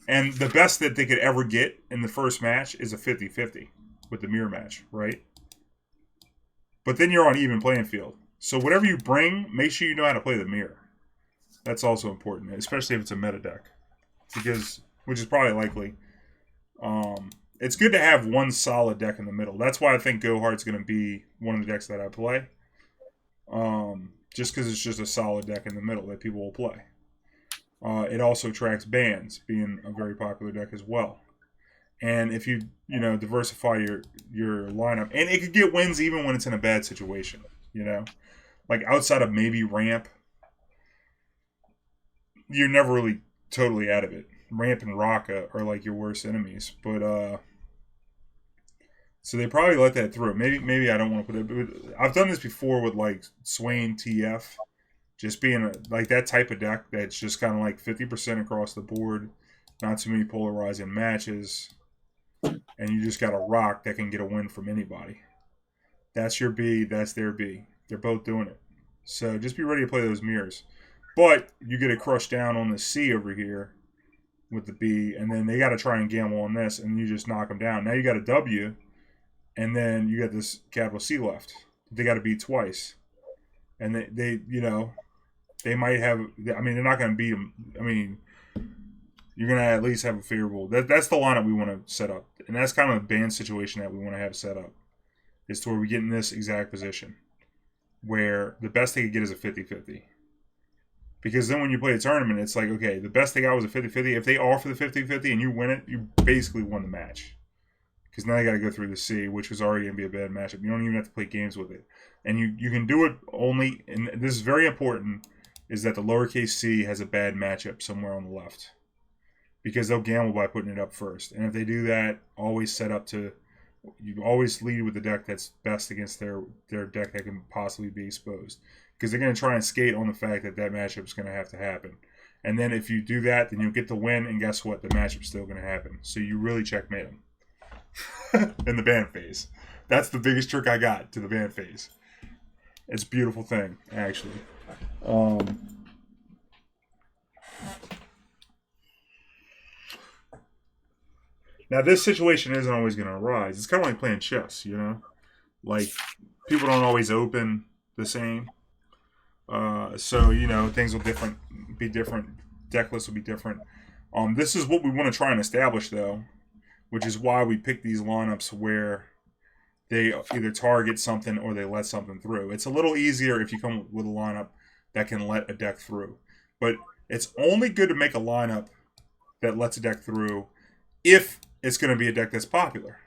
And the best that they could ever get in the first match is a 50-50 with the mirror match, right? But then you're on even playing field. So whatever you bring, make sure you know how to play the mirror. That's also important, especially if it's a meta deck, which is probably likely. It's good to have one solid deck in the middle. That's why I think Go Hard's going to be one of the decks that I play. Just because it's just a solid deck in the middle that people will play. It also tracks bans, being a very popular deck as well. And if you diversify your lineup, and it could get wins even when it's in a bad situation. Like outside of maybe Ramp, you're never really totally out of it. Ramp and Rocca are like your worst enemies, but So they probably let that through. Maybe I don't want to put it. But I've done this before with like Swain TF, just being like that type of deck that's just kind of like 50% across the board, not too many polarizing matches, and you just got a rock that can get a win from anybody. That's your B. That's their B. They're both doing it. So just be ready to play those mirrors. But you get a crush down on the C over here with the B, and then they got to try and gamble on this, and you just knock them down. Now you got a W, and then you got this capital C left. They got to beat twice, and they they might have. I mean, they're not going to beat them. I mean, you're going to at least have a favorable. That's the lineup we want to set up, and that's kind of the band situation that we want to have set up. Is to where we get in this exact position, where the best they could get is a 50-50. Because then when you play a tournament, it's like, okay, the best they got was a 50-50. If they offer the 50-50 and you win it, you basically won the match. Because now you got to go through the C, which was already going to be a bad matchup. You don't even have to play games with it. And you can do it only, and this is very important, is that the lowercase c has a bad matchup somewhere on the left. Because they'll gamble by putting it up first. And if they do that, always set up to, you always lead with the deck that's best against their deck that can possibly be exposed. Because they're going to try and skate on the fact that matchup is going to have to happen. And then if you do that, then you'll get the win, and guess what? The matchup's still going to happen. So you really checkmate them in the ban phase. That's the biggest trick I got to the ban phase. It's a beautiful thing, actually. Now, this situation isn't always going to arise. It's kind of like playing chess, you know? Like, people don't always open the same. So, things will be different. Deck lists will be different. This is what we want to try and establish, though, which is why we pick these lineups where they either target something or they let something through. It's a little easier if you come with a lineup that can let a deck through. But it's only good to make a lineup that lets a deck through if it's going to be a deck that's popular,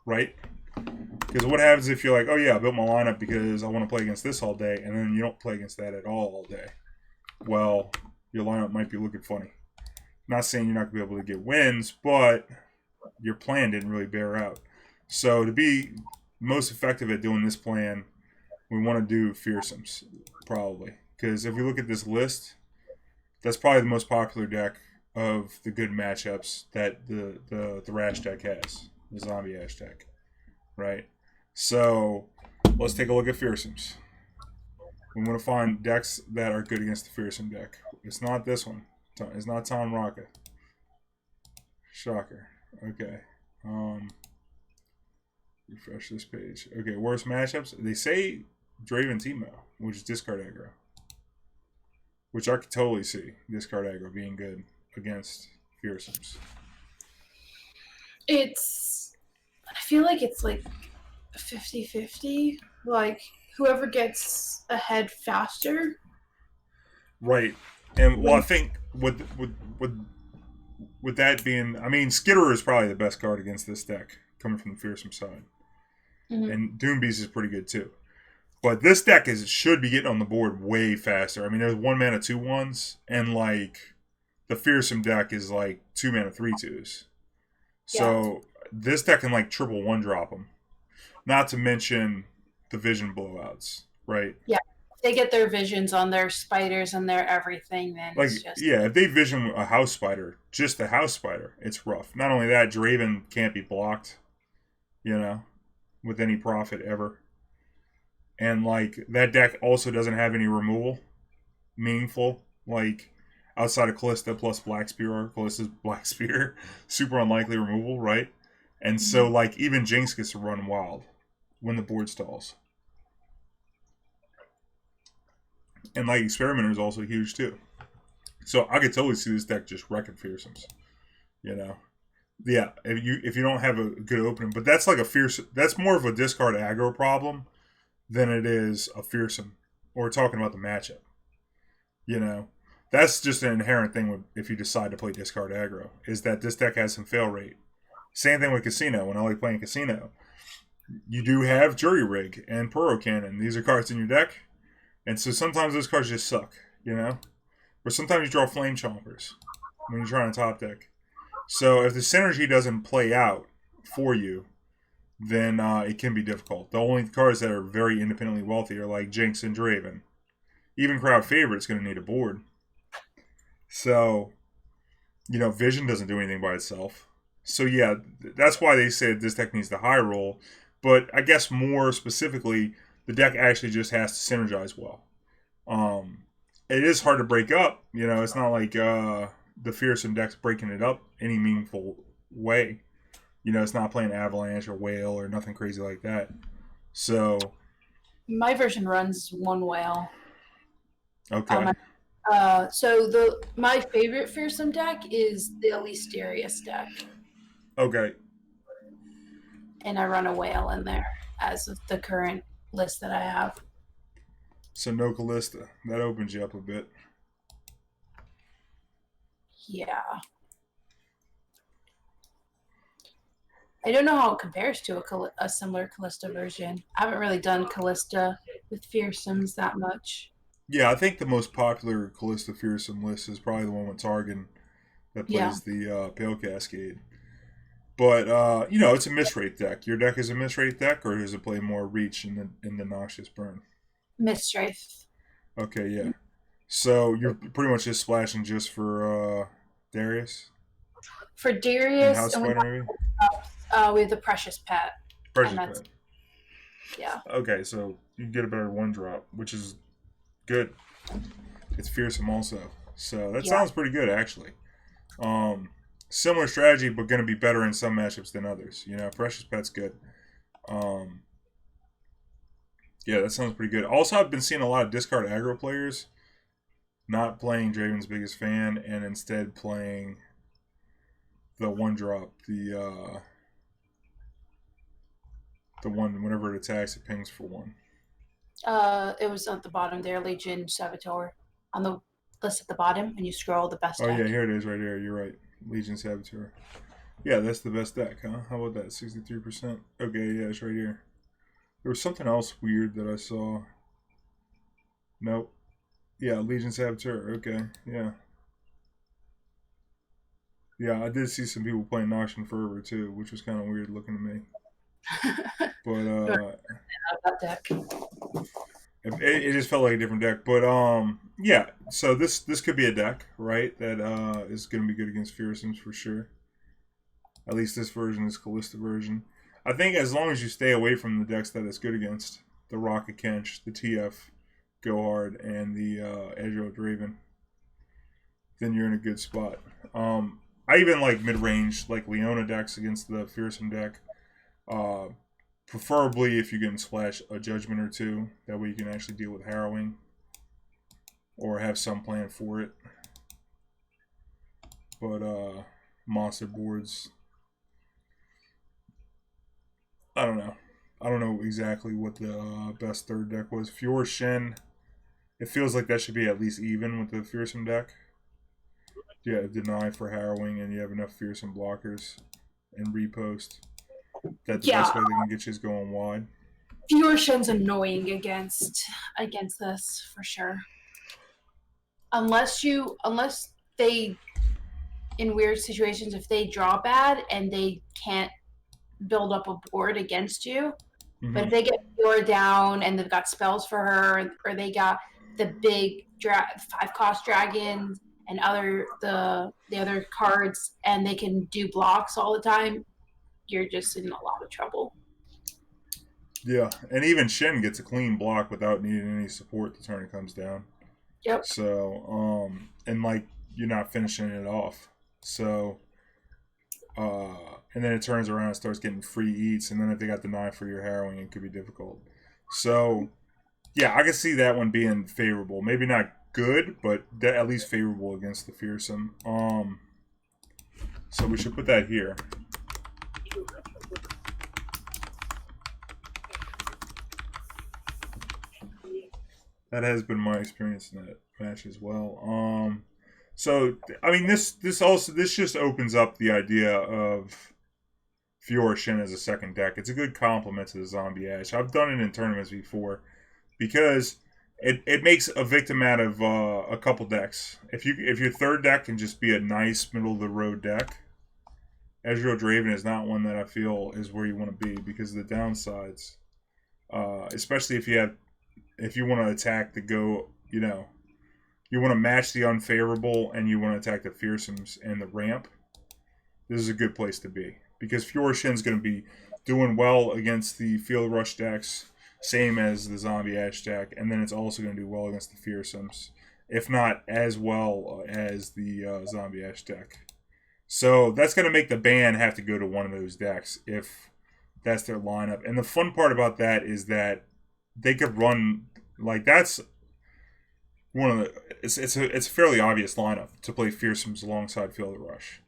right? Because what happens if you're like, oh yeah, I built my lineup because I want to play against this all day, and then you don't play against that at all day? Well, your lineup might be looking funny. Not saying you're not going to be able to get wins, but your plan didn't really bear out. So to be most effective at doing this plan, we want to do fearsomes, probably. Because if we look at this list, that's probably the most popular deck of the good matchups that the Rash deck has, the Zombie Ash deck, right? So let's take a look at fearsomes. We want to find decks that are good against the fearsome deck. It's not this one. It's not Tom Rocca. Shocker. Okay. Refresh this page. Okay, worst matchups. They say Draven Teemo, which is discard aggro. Which I could totally see discard aggro being good against fearsomes. I feel like it's like 50-50. Like, whoever gets ahead faster. Right. And, well, I think with that being, I mean, Skitter is probably the best card against this deck, coming from the fearsome side. Mm-hmm. And Doombeast is pretty good, too. But this deck should be getting on the board way faster. I mean, there's 1 mana 2/1s, and like the fearsome deck is like 2 mana 3/2s. So this deck can like triple 1-drop them. Not to mention the vision blowouts, right? Yeah, if they get their visions on their spiders and their everything, then like it's just... if they vision a house spider, just a house spider, it's rough. Not only that, Draven can't be blocked, with any profit ever. And, like, that deck also doesn't have any removal meaningful. Like, outside of Callista plus Black Spear or Callista's Black Spear. Super unlikely removal, right? And so, like, even Jinx gets to run wild when the board stalls. And, like, Experimenter is also huge, too. So, I could totally see this deck just wrecking fearsomes. Yeah, if you don't have a good opening. But that's like that's more of a discard aggro problem than it is a fearsome, or talking about the matchup. That's just an inherent thing if you decide to play discard aggro, is that this deck has some fail rate. Same thing with Casino. When I like playing Casino, you do have Jury Rig and Puro Cannon. These are cards in your deck, and so sometimes those cards just suck, Or sometimes you draw Flame Chompers when you're trying to top deck. So if the synergy doesn't play out for you, then it can be difficult. The only cards that are very independently wealthy are like Jinx and Draven. Even crowd favorite's going to need a board. So, Vision doesn't do anything by itself. So yeah, that's why they said this deck needs the high roll. But I guess more specifically, the deck actually just has to synergize well. It is hard to break up. It's not like the Fearsome deck's breaking it up any meaningful way. It's not playing Avalanche or Whale or nothing crazy like that. So My version runs one whale. okay, So my favorite fearsome deck is the Elisterius deck, okay. and I run a whale in there as of the current list that I have. So no Callista. That opens you up a bit. Yeah. I don't know how it compares to a similar Callista version. I haven't really done Callista with fearsomes that much. Yeah, I think the most popular Callista Fearsome list is probably the one with Targan that Yeah, plays the Pale Cascade. But it's a misrate deck. Your deck is a misrate deck, or does it play more reach in the Noxious Burn? Miststrafe. Okay, yeah. So you're pretty much just splashing just for Darius For and Darius, House and Spider, maybe we have the Precious Pet, and Precious that's Pet. yeah. Okay, so you get a better one drop, which is good. It's fearsome also, so that Yeah. sounds pretty good actually. Um, Similar strategy, but going to be better in some matchups than others. Precious Pet's good. Um, yeah, that sounds pretty good. Also, I've been seeing a lot of discard aggro players not playing Draven's biggest fan and instead playing the one drop, the one whenever it attacks, it pings for one. It was at the bottom there, Legion Saboteur, on the list at the bottom, and you scroll the best Oh yeah, deck. here it is right here. You're right. Legion Saboteur. Yeah, that's the best deck, huh? How about that? 63%. Okay, yeah, it's right here. There was something else weird that I saw. Nope. Yeah, Legion Saboteur. Okay, yeah. Yeah, I did see some people playing Noxian Fervor too, which was kind of weird looking to me. But That deck. it just felt like a different deck. But yeah. So this could be a deck, right? That is going to be good against Fearsomes for sure. At least this version, this Callista version. I think as long as you stay away from the decks that it's good against, the Rocket Kench, the TF Go Hard, and the Edgeo Draven, then you're in a good spot. I even like mid range, like Leona decks against the Fearsome deck. Uh, Preferably if you can splash a Judgment or two. That way you can actually deal with Harrowing or have some plan for it. But monster boards, I don't know. I don't know exactly what the best third deck was. Fjord Shen, it feels like that should be at least even with the Fearsome deck. Yeah, deny for Harrowing, and you have enough Fearsome blockers and repost. That the Yeah, best way they can get you is going wide. Furshin's annoying against this for sure. Unless they, in weird situations, if they draw bad and they can't build up a board against you, but Mm-hmm. if they get Fiora down and they've got spells for her, or they got the big 5-cost dragons and the other cards, and they can do blocks all the time, you're just in a lot of trouble. Yeah, and even Shen gets a clean block without needing any support the turn it comes down. Yep. So, and like you're not finishing it off. So, and then it turns around and starts getting free eats, and then if they got the knife for your Harrowing, it could be difficult. So, yeah, I can see that one being favorable. Maybe not good, but at least favorable against the Fearsome. So we should put that here. That has been my experience in that match as well. So I mean, this just opens up the idea of Fiora Shin as a second deck. It's a good complement to the Zombie Ash. I've done it in tournaments before because it makes a victim out of a couple decks. If your third deck can just be a nice middle of the road deck, Ezreal Draven is not one that I feel is where you want to be because of the downsides. Especially if you want to attack the go, you want to match the unfavorable and you want to attack the fearsomes and the ramp. This is a good place to be because Fiora Shin's going to be doing well against the field rush decks, same as the zombie ash deck, and then it's also going to do well against the fearsomes, if not as well as the zombie ash deck. So that's going to make the ban have to go to one of those decks if that's their lineup. And the fun part about that is that they could run like that's one of the it's a fairly obvious lineup to play fearsomes alongside Field Rush,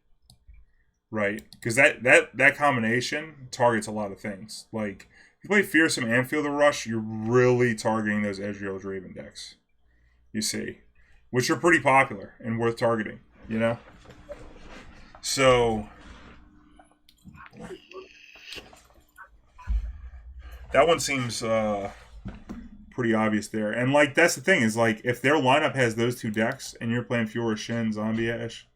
right? Because that combination targets a lot of things. Like if you play fearsome and Field Rush, you're really targeting those Ezreal Draven decks. You see, which are pretty popular and worth targeting. So that one seems pretty obvious there. And like that's the thing is like if their lineup has those two decks and you're playing Fiora Shin, Zombie Ash,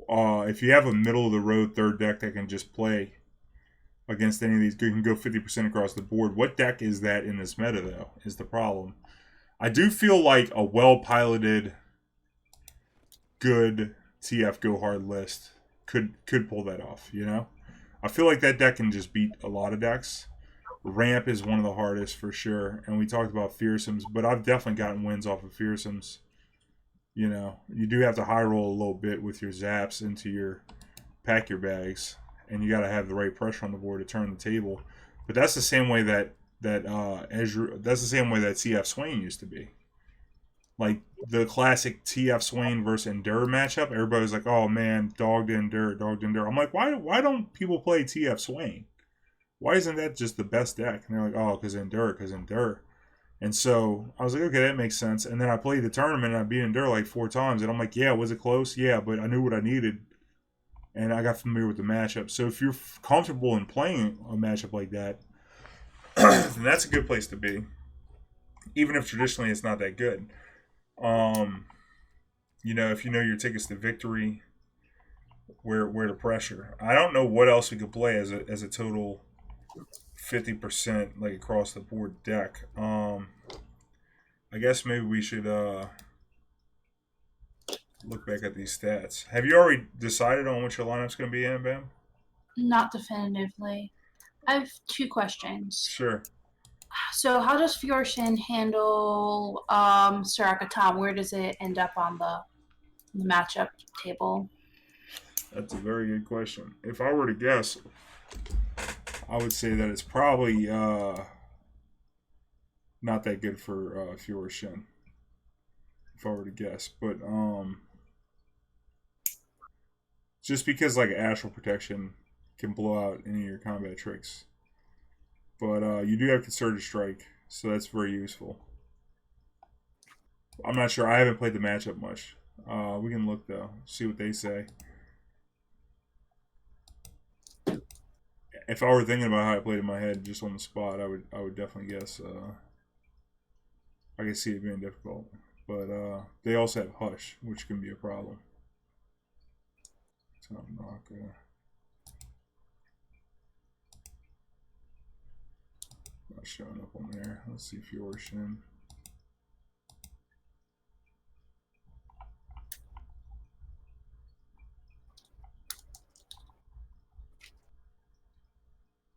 if you have a middle of the road third deck that can just play against any of these, you can go 50% across the board. What deck is that in this meta though? Is the problem. I do feel like a well piloted, good TF Go Hard list could pull that off. I feel like that deck can just beat a lot of decks. Ramp is one of the hardest for sure, and we talked about fearsomes, but I've definitely gotten wins off of fearsomes. You do have to high roll a little bit with your zaps into your pack your bags, and you got to have the right pressure on the board to turn the table. But that's the same way that's the same way that TF Swain used to be. Like the classic TF Swain versus Endure matchup, everybody's like, "Oh man, dogged Endure, dogged Endure." I'm like, why don't people play TF Swain? Why isn't that just the best deck? And they're like, oh, because Endure. And so I was like, okay, that makes sense. And then I played the tournament and I beat Endure like 4 times. And I'm like, yeah, was it close? Yeah, but I knew what I needed. And I got familiar with the matchup. So if you're comfortable in playing a matchup like that, then that's a good place to be. Even if traditionally it's not that good. If you know your tickets to victory, where to pressure. I don't know what else we could play as a total 50% like across the board deck. I guess maybe we should look back at these stats. Have you already decided on what your lineup's going to be, Bam? Not definitively. I have 2 questions. Sure. So, how does Fiorshin handle Soraka Tom? Where does it end up on the matchup table? That's a very good question. If I were to guess, I would say that it's probably not that good for Fiora Shin. If I were to guess, but just because like astral protection can blow out any of your combat tricks, but you do have concerted strike, so that's very useful. I'm not sure. I haven't played the matchup much. We can look though, see what they say. If I were thinking about how I played in my head just on the spot, I would definitely guess. I can see it being difficult, but they also have Hush, which can be a problem. Top Knocker. Not showing up on there. Let's see Fiora Shin.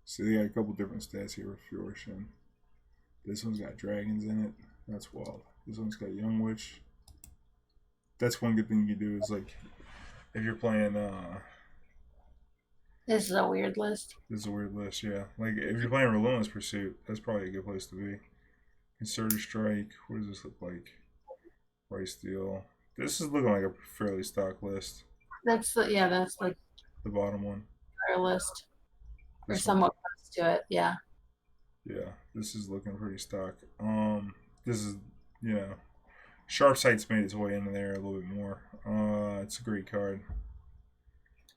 So they got a couple different stats here with Fiora Shin. This one's got dragons in it. That's wild. This one's got Young Witch. That's one good thing you can do is like if you're playing This is a weird list. This is a weird list, yeah. Like if you're playing Relentless Pursuit, that's probably a good place to be. Concerted Strike. What does this look like? Price Deal. This is looking like a fairly stock list. That's like The bottom one. our list. Or This one. somewhat close to it, yeah. Yeah, this is looking pretty stock. This is Sharp Sight's made its way into there a little bit more. It's a great card.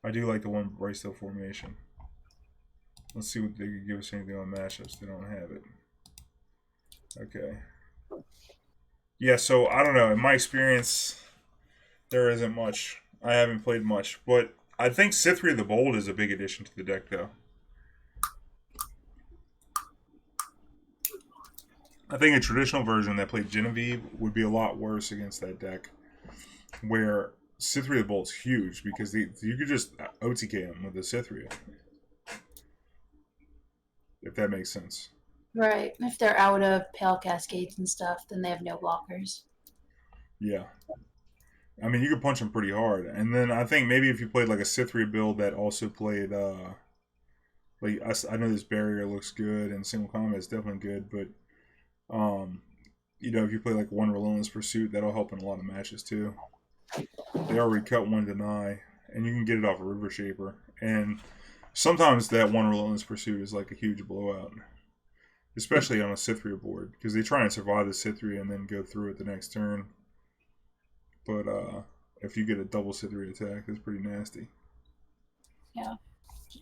I do like the one Bryce Hill formation. Let's see what they could give us anything on matchups. They don't have it. Okay. Yeah, so I don't know. In my experience, there isn't much. I haven't played much, but I think Sithri the Bold is a big addition to the deck, though. I think a traditional version that played Genevieve would be a lot worse against that deck, where Sithri the Bold's huge because you could just OTK him with the Sithria, if that makes sense. Right. If they're out of Pale Cascades and stuff, then they have no blockers. Yeah. I mean, you could punch him pretty hard. And then I think maybe if you played like a Sithria build that also played, like I know this barrier looks good and single combat is definitely good, but you know, if you play like one Relentless Pursuit, that'll help in a lot of matches too. They already cut one deny, and you can get it off a River Shaper. And sometimes that one Relentless Pursuit is like a huge blowout, especially on a Sithria board, because they try and survive the Sithria and then go through it the next turn. But if you get a double Sithria attack, it's pretty nasty. Yeah.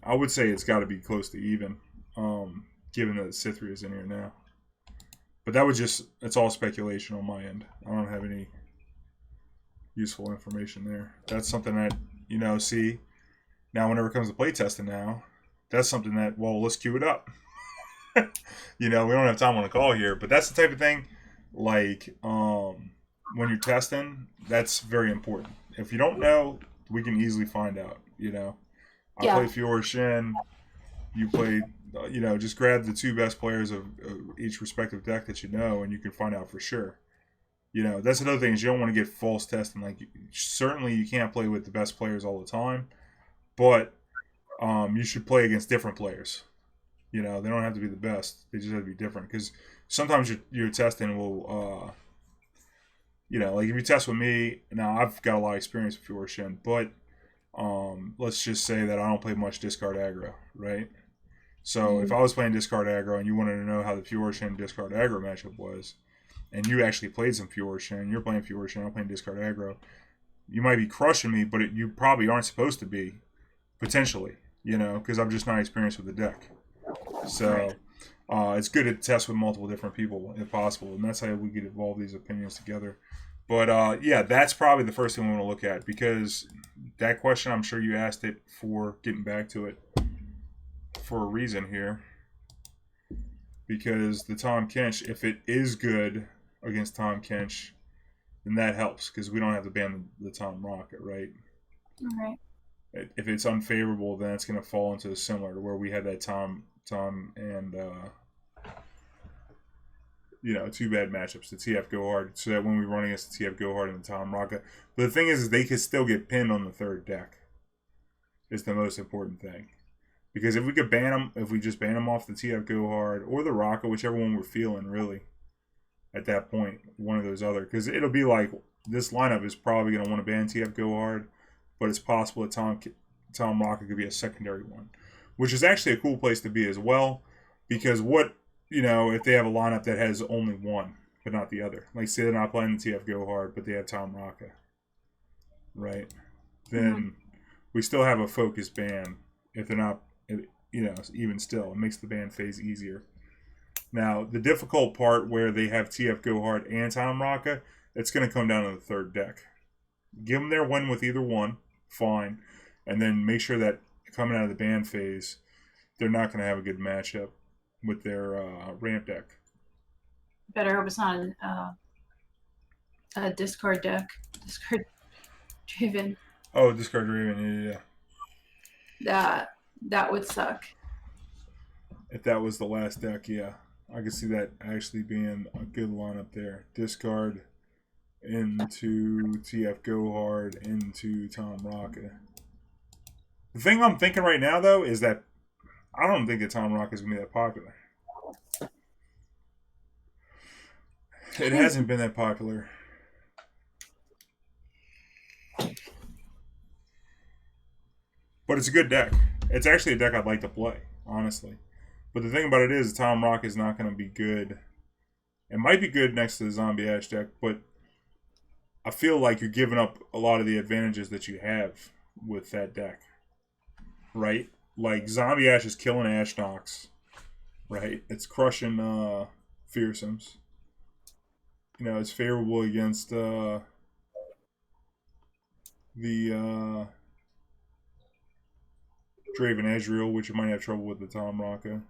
I would say it's got to be close to even, given that Sithria is in here now. But that was it's all speculation on my end. I don't have any useful information there. That's something that, you know, see, now whenever it comes to playtesting now, that's something that, well, let's queue it up. You know, we don't have time on the call here, but that's the type of thing, like, when you're testing, that's very important. If you don't know, we can easily find out, you know. I Yeah. play Fiora Shin, you play, you know, just grab the two best players of each respective deck that you know, and you can find out for sure. You know, that's another thing is you don't want to get false testing. Like, certainly you can't play with the best players all the time, but you should play against different players. You know, they don't have to be the best; they just have to be different. Because sometimes your testing will, you know, like if you test with me, now I've got a lot of experience with Fiora Shin, but let's just say that I don't play much discard aggro, right? So if I was playing discard aggro and you wanted to know how the Fiora Shin discard aggro matchup was, and you actually played some Fiora Shin, you're playing Fiora Shin, I'm playing discard aggro, you might be crushing me, but you probably aren't supposed to be, potentially, you know, because I'm just not experienced with the deck. So it's good to test with multiple different people if possible, and that's how we could evolve these opinions together. But yeah, that's probably the first thing we want to look at, because that question, I'm sure you asked it for getting back to it for a reason here. Because the Tom Kench, if it is good against Tom Kench, then that helps because we don't have to ban the Tom Rocket, right? Right. If it's unfavorable, then it's going to fall into a similar to where we had that Tom and you know, two bad matchups, the TF Go Hard, so that when we run against the TF Go Hard and the Tom Rocket, but the thing is they could still get pinned on the third deck. Is the most important thing. Because if we could ban them, if we just ban them off the TF Go Hard or the Rocket, whichever one we're feeling, really, at that point, one of those other. Because it'll be like, this lineup is probably going to want to ban TF Go Hard, but it's possible that Tom Rocket could be a secondary one. Which is actually a cool place to be as well. Because what, you know, if they have a lineup that has only one, but not the other. Like, say they're not playing the TF Go Hard, but they have Tom Rocket. Right? Then we still have a focus ban if they're not, you know, even still, it makes the ban phase easier. Now, the difficult part where they have TF Go Hard and Tom Raka, it's going to come down to the third deck. Give them their win with either one, fine, and then make sure that coming out of the ban phase, they're not going to have a good matchup with their ramp deck. Better hope it's not a discard deck. Discard driven. Oh, discard driven, yeah. That would suck. If that was the last deck, yeah. I could see that actually being a good lineup there. Discard into TF Go Hard into Tom Rocket. The thing I'm thinking right now, though, is that I don't think that Tom Rocket is going to be that popular. It hasn't been that popular. But it's a good deck. It's actually a deck I'd like to play, honestly. But the thing about it is, Tom Rock is not going to be good. It might be good next to the Zombie Ash deck, but I feel like you're giving up a lot of the advantages that you have with that deck. Right? Like, Zombie Ash is killing Ash Nox. Right? It's crushing Fearsomes. You know, it's favorable against the Draven Ezreal, which you might have trouble with the Tom Raka.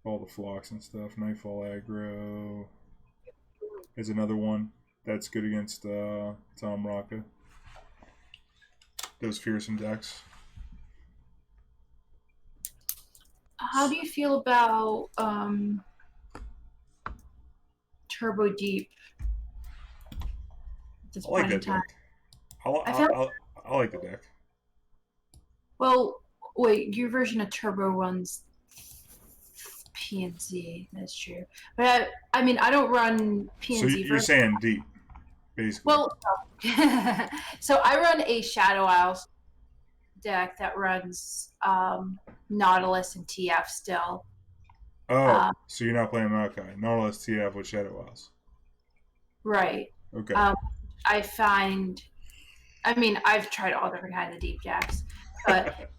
All the flocks and stuff. Nightfall aggro is another one that's good against Tom Raka. Those fearsome decks. How do you feel about Turbo Deep at this I like point in that time? deck. I feel I like the deck. well. Wait, your version of Turbo runs PNZ. That's true, but I mean, I don't run So PNZ you're version. saying deep, basically. Well, so I run a Shadow Isles deck that runs Nautilus and TF still. Oh, Uh, so you're not playing Maokai. Nautilus TF with Shadow Isles. right. Okay. Um, I find, I mean, I've tried all different kinds of deep decks, but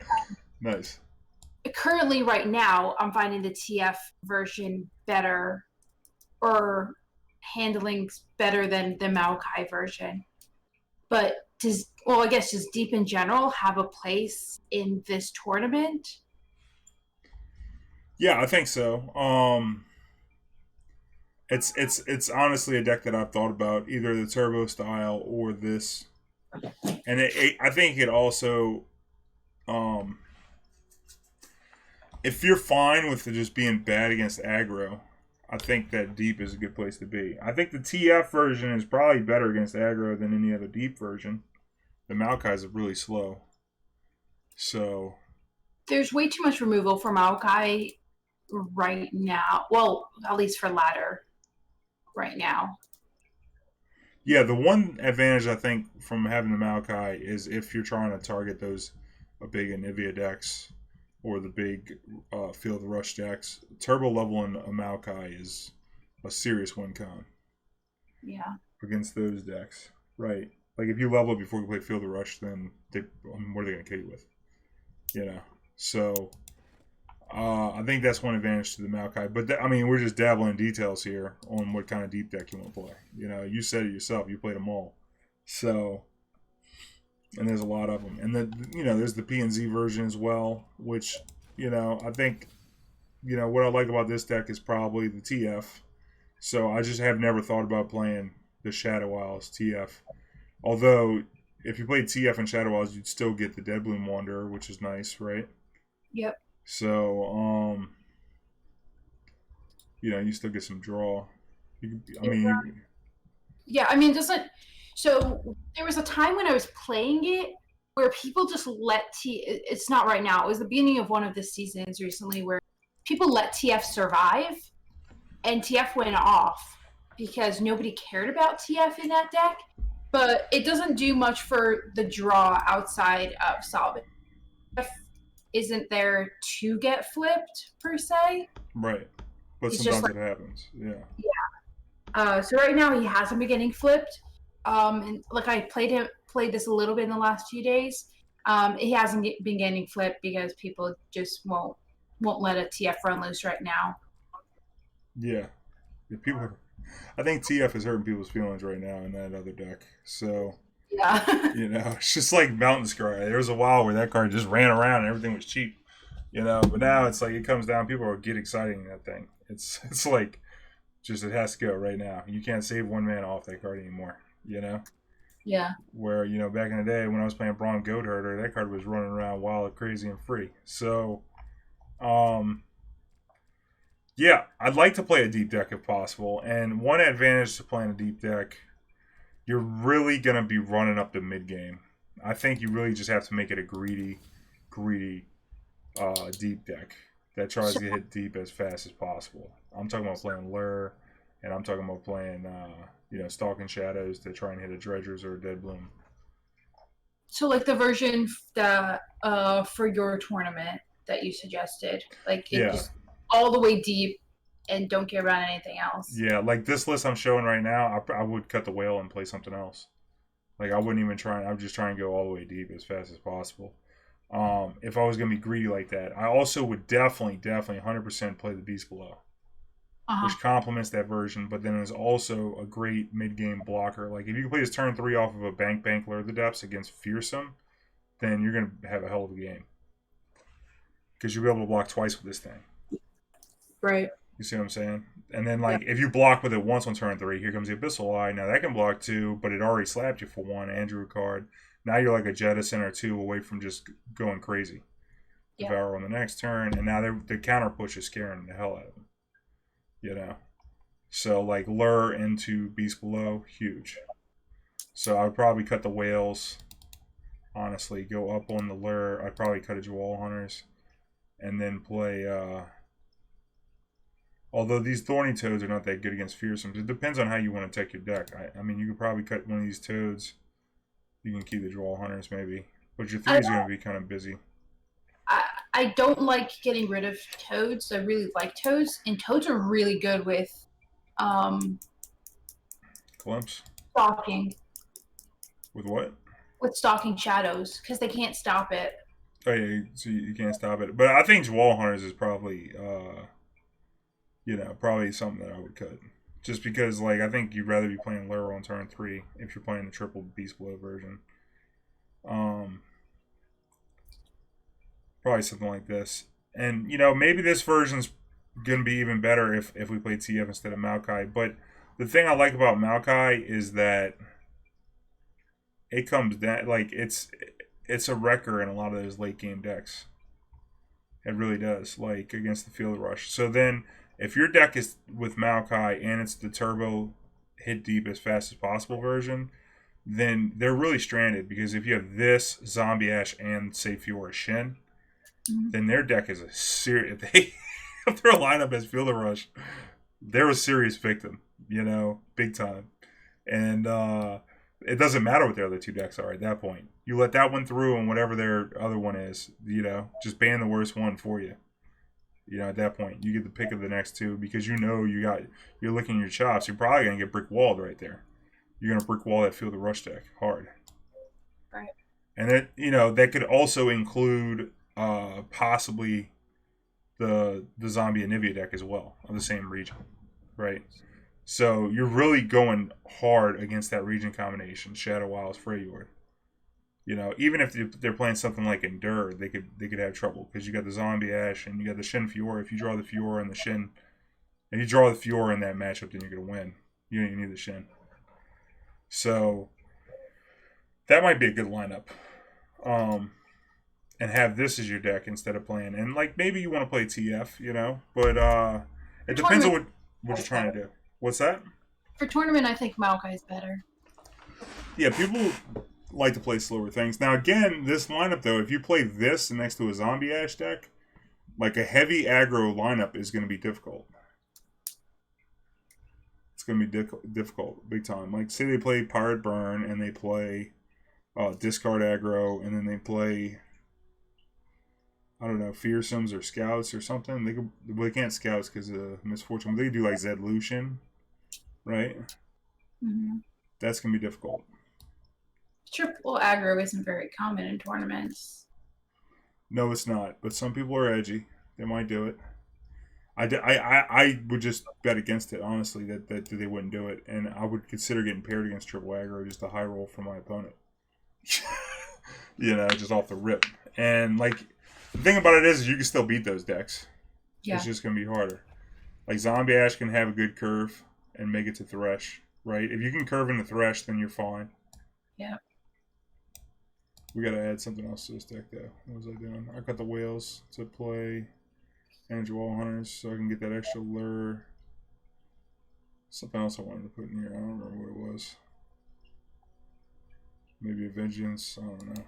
Nice. currently, right now, I'm finding the TF version better or handling better than the Maokai version. But I guess does deep in general have a place in this tournament? Yeah, I think so. It's honestly a deck that I've thought about, either the turbo style or this, and I think it also, um, if you're fine with it just being bad against aggro, I think that deep is a good place to be. I think the TF version is probably better against aggro than any other deep version. The Maokai's are really slow, so There's way too much removal for Maokai right now. Well, at least for ladder right now. yeah. The one advantage I think from having the Maokai is if you're trying to target those big Anivia decks or the big Field Rush decks, turbo leveling a Maokai is a serious win con Yeah. against those decks, right? Like if you level it before you play Field of Rush, then what are they going to kill you with? You know. So I think that's one advantage to the Maokai. But I mean, we're just dabbling in details here on what kind of deep deck you want to play. You know, you said it yourself. You played them all. So, and there's a lot of them. And then there's the PNZ version as well, which I think what I like about this deck is probably the TF. So I just have never thought about playing the Shadow Isles TF. Although, if you played TF and Shadow Isles, you'd still get the Dead Bloom Wanderer, which is nice, right? Yep. So, you still get some draw. I mean, Yeah, I mean, doesn't so there was a time when I was playing it where people just let it's not right now. It was the beginning of one of the seasons recently where people let TF survive and TF went off because nobody cared about TF in that deck. But it doesn't do much for the draw outside of Solid. TF isn't there to get flipped per se. right. But It's just sometimes like it happens. Yeah. so right now he hasn't been getting flipped. And like I played this a little bit in the last few days. He hasn't been getting flipped because people just won't let a TF run loose right now. Yeah. People. I think TF is hurting people's feelings right now in that other deck. So, Yeah. it's just like Mountain Scry. There was a while where that card just ran around and everything was cheap. But now it's like it comes down. People are get exciting in that thing. It's like just it has to go right now. You can't save one man off that card anymore. Yeah. Where back in the day when I was playing Braun Goat Herder, that card was running around wild, crazy, and free. So, yeah, I'd like to play a deep deck if possible. And one advantage to playing a deep deck, you're really gonna be running up the mid game. I think you really just have to make it a greedy deep deck that tries So, to hit deep as fast as possible. I'm talking about playing Lure, and I'm talking about playing Stalking Shadows to try and hit a Dredgers or a Dead Bloom. so like the version that for your tournament that you suggested, like it Yeah, just all the way deep and don't care about anything else. yeah. Like this list I'm showing right now, I would cut the whale and play something else. Like I wouldn't even try. I would just try and go all the way deep as fast as possible. If I was gonna be greedy like that, I also would definitely, 100% play the Beast Below, Uh-huh. which complements that version, but then is also a great mid game blocker. Like if you can play his turn 3 off of a Bank Lure the Depths against Fearsome, then you're gonna have a hell of a game. because you'll be able to block twice with this thing. Right. You see what I'm saying? And then, Yeah. like, if you block with it once on turn 3, here comes the Abyssal Eye. Now, that can block 2, but it already slapped you for 1 and drew a card. Now you're like a jettison or 2 away from just going crazy. Yeah. Devour on the next turn, and now the counter push is scaring the hell out of them. You know? So, like, lure into Beast Below, huge. So, I would probably cut the whales. Honestly, go up on the lure. I'd probably cut a Jewel Hunters. And then play, although these Thorny Toads are not that good against Fearsomes. It depends on how you want to take your deck. I mean, you could probably cut one of these Toads. You can keep the Jewel Hunters, maybe. But your 3 is going to be kind of busy. I don't like getting rid of Toads. I really like Toads, and Toads are really good with Glimpse? stalking. With what? With stalking shadows, because they can't stop it. Oh, yeah, so you can't stop it. But I think Jewel Hunters is probably, probably something that I would cut. Just because, like, I think you'd rather be playing Lure on turn 3 if you're playing the triple Beast Blow version. Probably something like this. And, maybe this version's going to be even better if we play TF instead of Maokai. But the thing I like about Maokai is that it comes down, like, it's a wrecker in a lot of those late game decks. It really does, like, against the Field Rush. So then, if your deck is with Maokai and it's the turbo hit deep as fast as possible version, then they're really stranded, because if you have this, Zombie Ash, and say Fiora Shin, then their deck is a serious. If their lineup has Field Rush, they're a serious victim, big time. And it doesn't matter what their other 2 decks are at that point. You let that one through, and whatever their other one is, just ban the worst one for you. At that point, you get the pick of the next 2, because you're licking your chops. You're probably gonna get brick walled right there. You're gonna brick wall that Field of Rush deck hard. Right. And that could also include possibly the Zombie Anivia deck as well, of the same region, right? So you're really going hard against that region combination, Shadow Isles, Freljord. Even if they're playing something like Endure, they could have trouble, because you got the Zombie Ash and you got the Shin Fiora. If you draw the Fiora and the Shin, and you draw the Fiora in that matchup, then you're gonna win. You need the Shin. So that might be a good lineup. And have this as your deck instead of playing. And, like, maybe you want to play TF, but it depends on what you're trying to do. What's that? For tournament, I think Maokai is better. Yeah, people like to play slower things. Now, again, this lineup, though, if you play this next to a Zombie Ash deck, like, a heavy aggro lineup is going to be difficult. It's going to be difficult, big time. Like, say they play Pirate Burn, and they play discard aggro, and then they play, I don't know, Fearsomes or Scouts or something. They can't Scouts because of Misfortune. They do, like, Zed Lucian, right? Mm-hmm. That's going to be difficult. Triple aggro isn't very common in tournaments. No, it's not. But some people are edgy. They might do it. I would just bet against it, honestly, that they wouldn't do it. And I would consider getting paired against triple aggro, just a high roll for my opponent. Just off the rip. And, like, the thing about it is you can still beat those decks. Yeah. It's just going to be harder. Like, Zombie Ash can have a good curve and make it to Thresh, right? If you can curve into Thresh, then you're fine. Yeah. We got to add something else to this deck, though. What was I doing? I got the whales to play and Jewel Hunters so I can get that extra lure. Something else I wanted to put in here. I don't remember what it was. Maybe a Vengeance. I don't know.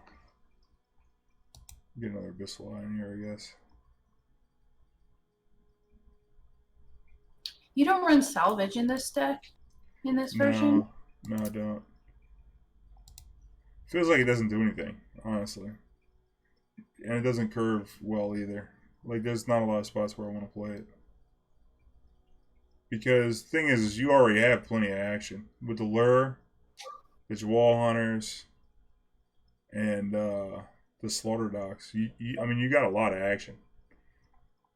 Get another Abyssal Eye in here, I guess. You don't run Salvage in this deck? In this version? No, I don't. Feels like it doesn't do anything, honestly. And it doesn't curve well either. Like, there's not a lot of spots where I want to play it. Because the thing is you already have plenty of action. With the lure, the Jewel Hunters, and the Slaughter Docks. I mean, you got a lot of action.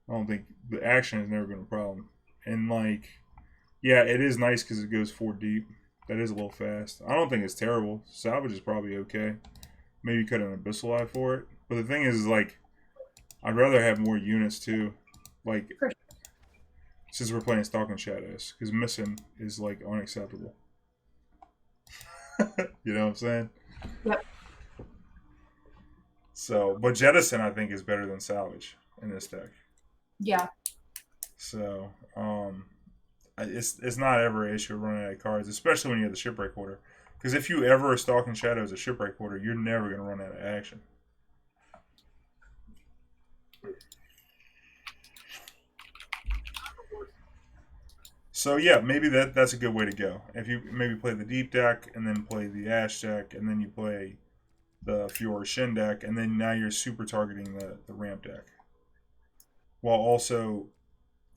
I don't think the action has never been a problem. And, like, yeah, it is nice because it goes 4 deep. That is a little fast. I don't think it's terrible. Salvage is probably okay. Maybe cut an Abyssal Eye for it. But the thing is, like, I'd rather have more units too. Like, For since we're playing Stalking Shadows, because missing is like unacceptable. You know what I'm saying? Yep. So, but Jettison I think is better than Salvage in this deck. Yeah. So, it's not ever an issue running out of cards, especially when you have the Shipwreck Order. Because if you ever are Stalking Shadows a Shipwreck Order, you're never going to run out of action. So yeah, maybe that's a good way to go. If you maybe play the deep deck and then play the Ash deck and then you play the Fiora Shin deck and then now you're super targeting the ramp deck. While also,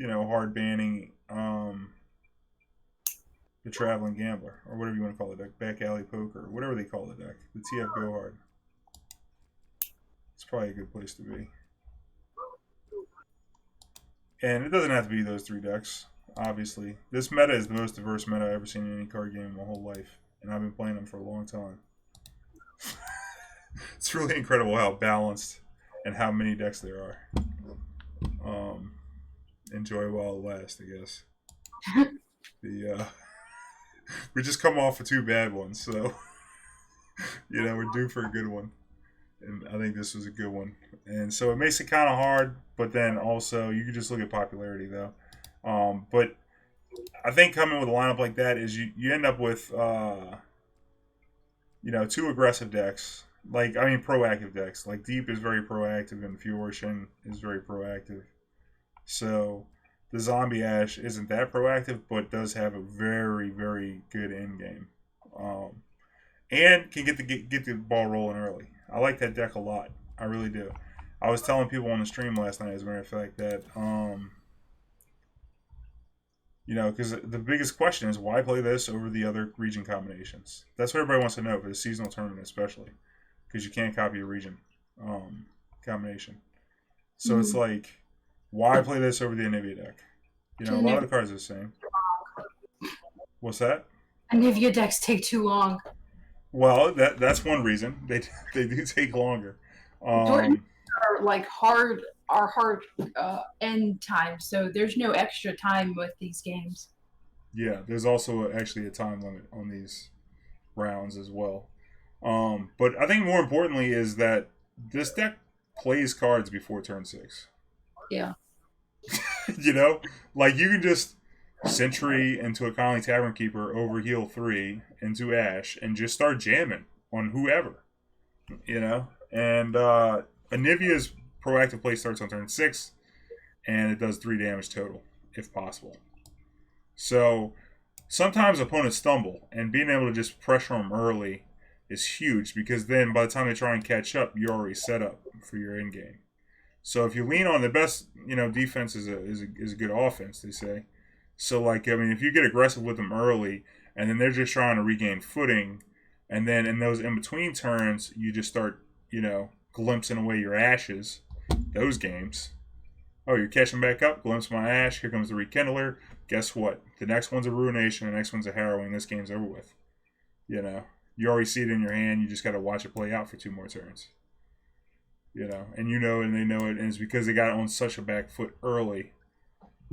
hard banning the Traveling Gambler or whatever you want to call the deck, Back Alley Poker, or whatever they call the deck, the TF Go Hard. It's probably a good place to be. And it doesn't have to be those three decks. Obviously, this meta is the most diverse meta I've ever seen in any card game in my whole life, and I've been playing them for a long time. It's really incredible how balanced and how many decks there are. Enjoy while it lasts, I guess. We just come off of two bad ones, so we're due for a good one, and I think this was a good one. And so it makes it kind of hard, but then also you can just look at popularity though. But I think coming with a lineup like that is you end up with two aggressive decks. Proactive decks. Like Deep is very proactive and Fusion is very proactive. So the Zombie Ash isn't that proactive, but does have a very, very good end game. And can get the ball rolling early. I like that deck a lot. I really do. I was telling people on the stream last night, as a matter of fact, that because the biggest question is why play this over the other region combinations? That's what everybody wants to know for the seasonal tournament, especially because you can't copy a region combination. So it's like, why play this over the Anivia deck? A lot of the cards are the same. What's that? Anivia decks take too long. Well, that's one reason they do take longer. Are hard end time, so there's no extra time with these games. Yeah, there's also actually a time limit on these rounds as well. But I think more importantly is that this deck plays cards before turn 6. Yeah. You can just Sentry into a Conley Tavern Keeper, overheal 3 into Ash, and just start jamming on whoever. And Anivia's proactive play starts on turn 6, and it does 3 damage total, if possible. So sometimes opponents stumble, and being able to just pressure them early is huge, because then by the time they try and catch up, you're already set up for your end game. So if you lean on the best, defense is a good offense, they say. So if you get aggressive with them early, and then they're just trying to regain footing, and then in those in between turns, you just start, glimpsing away your ashes. Those games. Oh, you're catching back up. Glimpse my ash. Here comes the Rekindler. Guess what? The next one's a Ruination. The next one's a Harrowing. This game's over with. You already see it in your hand. You just got to watch it play out for 2 more turns. And and they know it, and it's because they got on such a back foot early.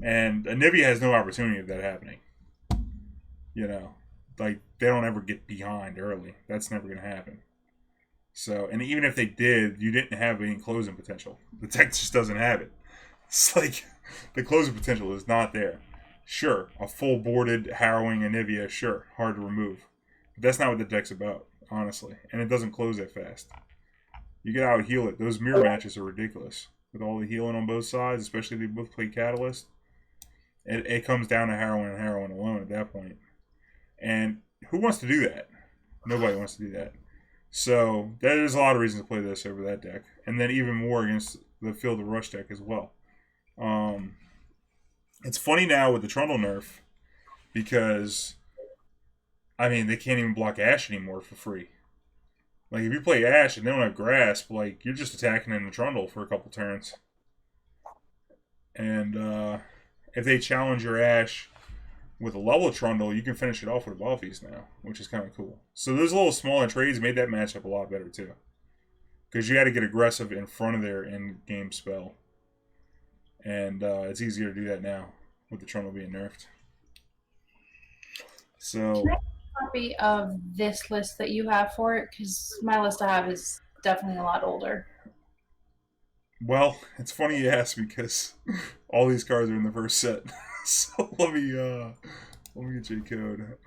And Anivia has no opportunity of that happening. They don't ever get behind early. That's never going to happen. So, and even if they did, you didn't have any closing potential. The deck just doesn't have it. It's like the closing potential is not there. Sure, a full boarded Harrowing Anivia, sure, hard to remove. But that's not what the deck's about, honestly. And it doesn't close that fast. You get out heal it. Those mirror matches are ridiculous. With all the healing on both sides, especially if they both play Catalyst. It comes down to Harrowing and Harrowing alone at that point. And who wants to do that? Nobody wants to do that. So there's a lot of reasons to play this over that deck. And then even more against the Field of Rush deck as well. It's funny now with the Trundle nerf because, they can't even block Ash anymore for free. If you play Ash and they don't have Grasp, you're just attacking in the Trundle for a couple turns. And if they challenge your Ash with a level Trundle, you can finish it off with a Ball Feast now, which is kind of cool. So those little smaller trades made that matchup a lot better too. because you had to get aggressive in front of their end game spell, and it's easier to do that now with the Trundle being nerfed. Can So, I have a copy of this list that you have for it? Because my list I have is definitely a lot older. well, it's funny you ask because all these cards are in the first set. So let me get you a code.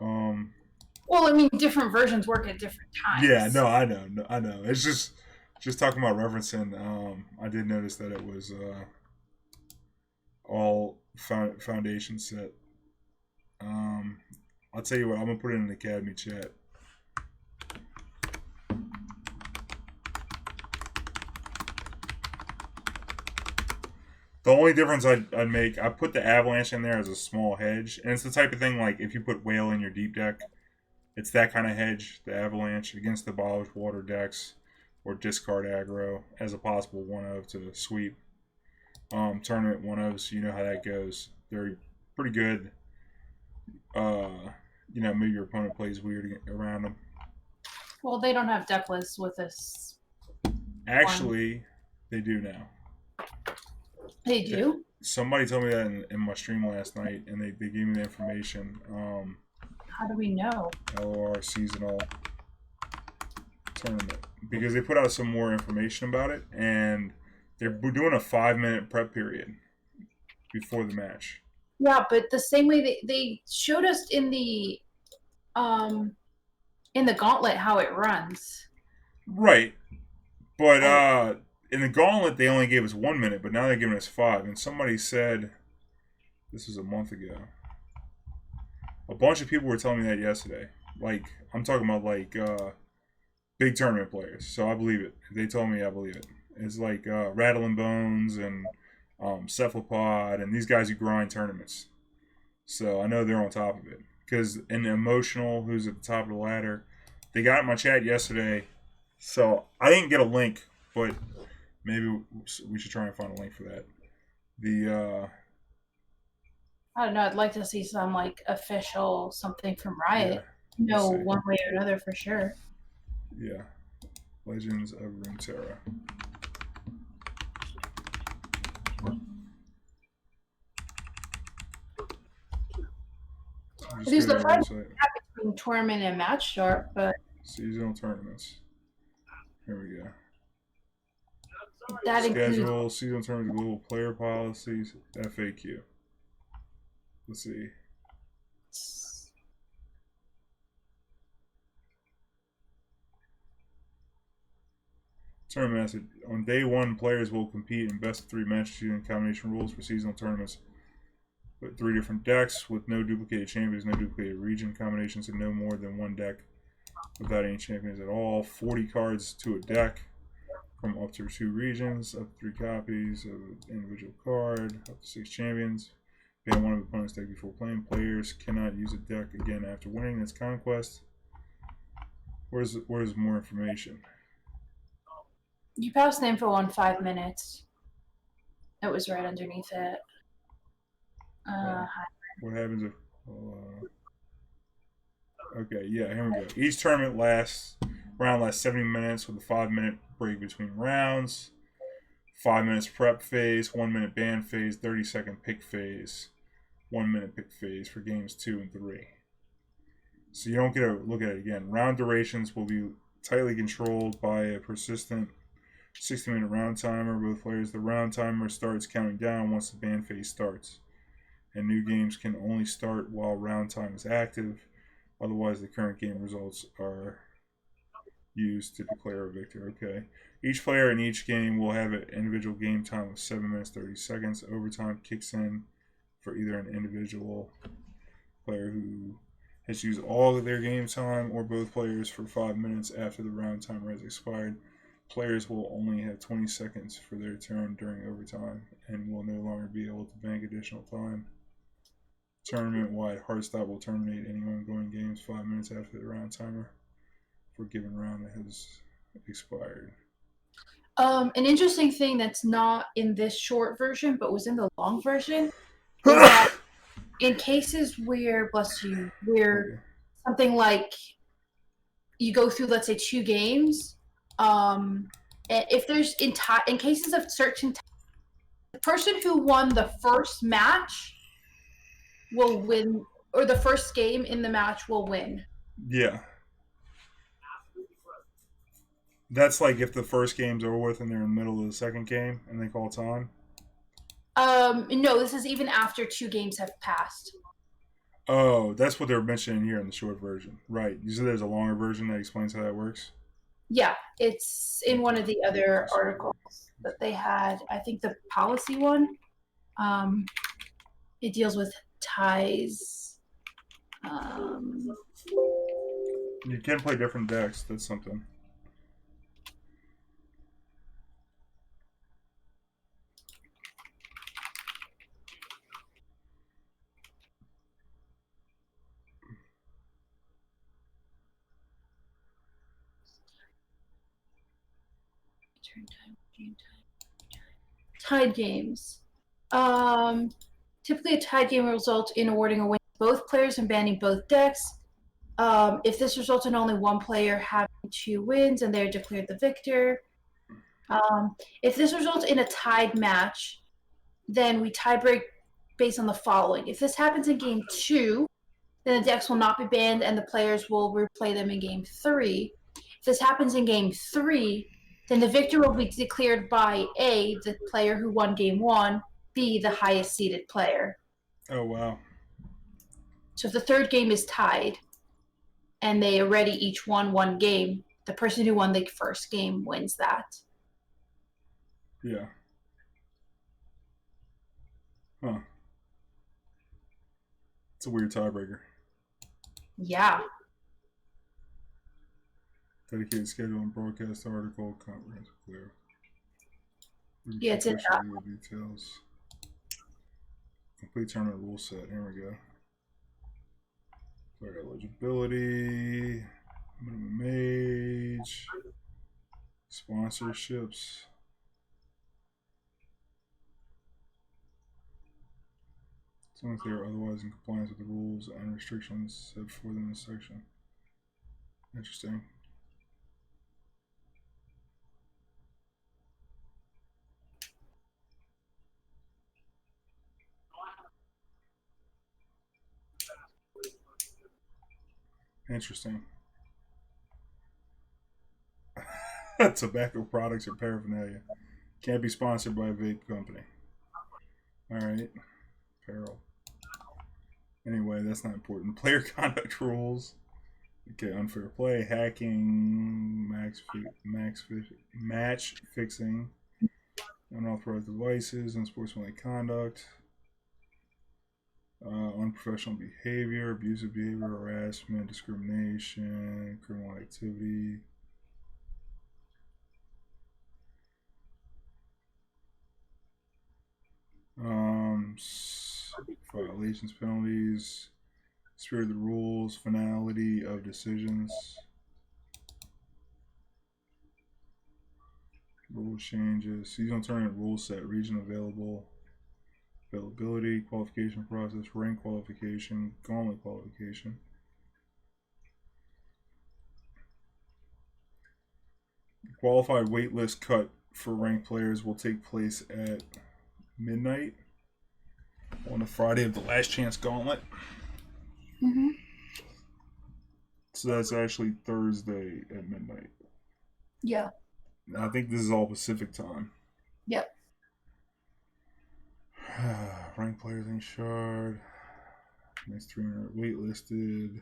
Well, I mean, different versions work at different Yeah, times. no, I know, no, I know. It's just talking about referencing. I did notice that it was all foundation set. Um, I'll tell you what. I'm gonna put it in the academy chat. The only difference I'd make, I put the avalanche in there as a small hedge, and it's the type of thing like if you put whale in your deep deck, it's that kind of hedge. The avalanche against the abolished water decks or discard aggro as a possible one of to sweep. Tournament one ofs, you know how that goes. They're pretty good. Uh, maybe your opponent plays weird around them. Well, they don't have deck lists with this one. Actually, they do now. They do? Somebody told me that in my stream last night, and they gave me the information. How do we know? LOR seasonal tournament because they put out some more information about it, and they're doing a 5 minute prep period before the match. Yeah, but the same way they showed us um in the gauntlet how it runs. Right, but And in the gauntlet they only gave us 1 minute, but now they're giving us 5. And somebody said this was a month ago. A bunch of people were telling me that yesterday. Like I'm talking about like big tournament players. So I believe it. If they told me, I believe it. It's like Rattling Bones and Cephalopod and these guys who grind tournaments. So I know they're on top of it. Because in Emotional, who's at the top of the ladder, they got in my chat yesterday. So I didn't get a link, but maybe we should try and find a link for that. The I don't know, I'd like to see some like official something from yeah, Riot. let's No, see. one way or another for sure. Yeah, Legends of Runeterra. Just There's go to the their fun website. between tournament and match start, but Seasonal tournaments. Here we go. that includes. Schedule, seasonal tournaments, global player policies, FAQ. Let's see. Tournament message. On day one, players will compete in best of 3 matches using combination rules for seasonal tournaments. With 3 different decks with no duplicated champions, no duplicated region combinations, and no more than 1 deck without any champions at all. 40 cards to a deck from up to 2 regions, up to 3 copies of an individual card, up to 6 champions. Ban one of the opponent's deck before playing. Players cannot use a deck again after winning its conquest. Where's more information? You passed the info on 5 minutes. It was right underneath it. What happens if? Okay, yeah, here we go. Each tournament round lasts 70 minutes with a 5 minute break between rounds. 5 minutes prep phase, 1 minute ban phase, 30-second pick phase, 1 minute pick phase for games 2 and 3. So you don't get to look at it again. Round durations will be tightly controlled by a persistent 60-minute round timer. Both players, the round timer starts counting down once the ban phase starts. And new games can only start while round time is active. Otherwise, the current game results are used to declare a victor. Okay. Each player in each game will have an individual game time of 7 minutes 30 seconds. Overtime kicks in for either an individual player who has used all of their game time or both players for 5 minutes after the round timer has expired. Players will only have 20 seconds for their turn during overtime and will no longer be able to bank additional time. Tournament-wide hard stop will terminate any ongoing games 5 minutes after the round timer for a given round that has expired. An interesting thing that's not in this short version, but was in the long version, is that in cases where, bless you, where Okay. something like you go through, let's say, 2 games, If there's in cases of certain, the person who won the first match will win, or the first game in the match will win. Yeah, that's like if the first game's over with and they're in the middle of the second game and they call time. No, this is even after 2 games have passed. Oh, that's what they're mentioning here in the short version, right? You said there's a longer version that explains how that works. Yeah, it's in one of the other articles that they had. I think the policy one. Um, it deals with ties. Um, You can play different decks. That's something. turn time, game time. Tied games. Um, Typically, a tied game results in awarding a win to both players and banning both decks. If this results in only one player having 2 wins and they're declared the victor. If this results in a tied match, then we tiebreak based on the following. If this happens in game 2, then the decks will not be banned and the players will replay them in game 3. If this happens in game 3, then the victor will be declared by A, the player who won game 1, B, the highest seeded player. Oh wow. So if the third game is tied and they already each won 1 game, the person who won the first game wins that. Yeah. Huh. It's a weird tiebreaker. Yeah. Dedicated schedule and broadcast article. Comprehensive clear. Yeah, it's in Legal details. Complete tournament rule set. Here we go. Player eligibility. Minimum age. Sponsorships. As long as they are otherwise in compliance with the rules and restrictions set forth in this section. Interesting. Interesting. Tobacco products or paraphernalia. Can't be sponsored by a vape company. Alright. Apparel. Anyway, that's not important. Player conduct rules. Okay, unfair play, hacking, match fixing, unauthorized devices, unsportsmanlike conduct, unprofessional behavior, abusive behavior, harassment, discrimination, criminal activity. Violations, penalties, spirit of the rules, finality of decisions, rule changes, seasonal tournament rule set, region availability, qualification process, rank qualification, gauntlet qualification. Qualified waitlist cut for ranked players will take place at midnight on the Friday of the last chance gauntlet. Mm-hmm. So that's actually Thursday at midnight. Yeah. I think this is all Pacific time. Yep. Ranked players ain't shard. Next 300 waitlisted.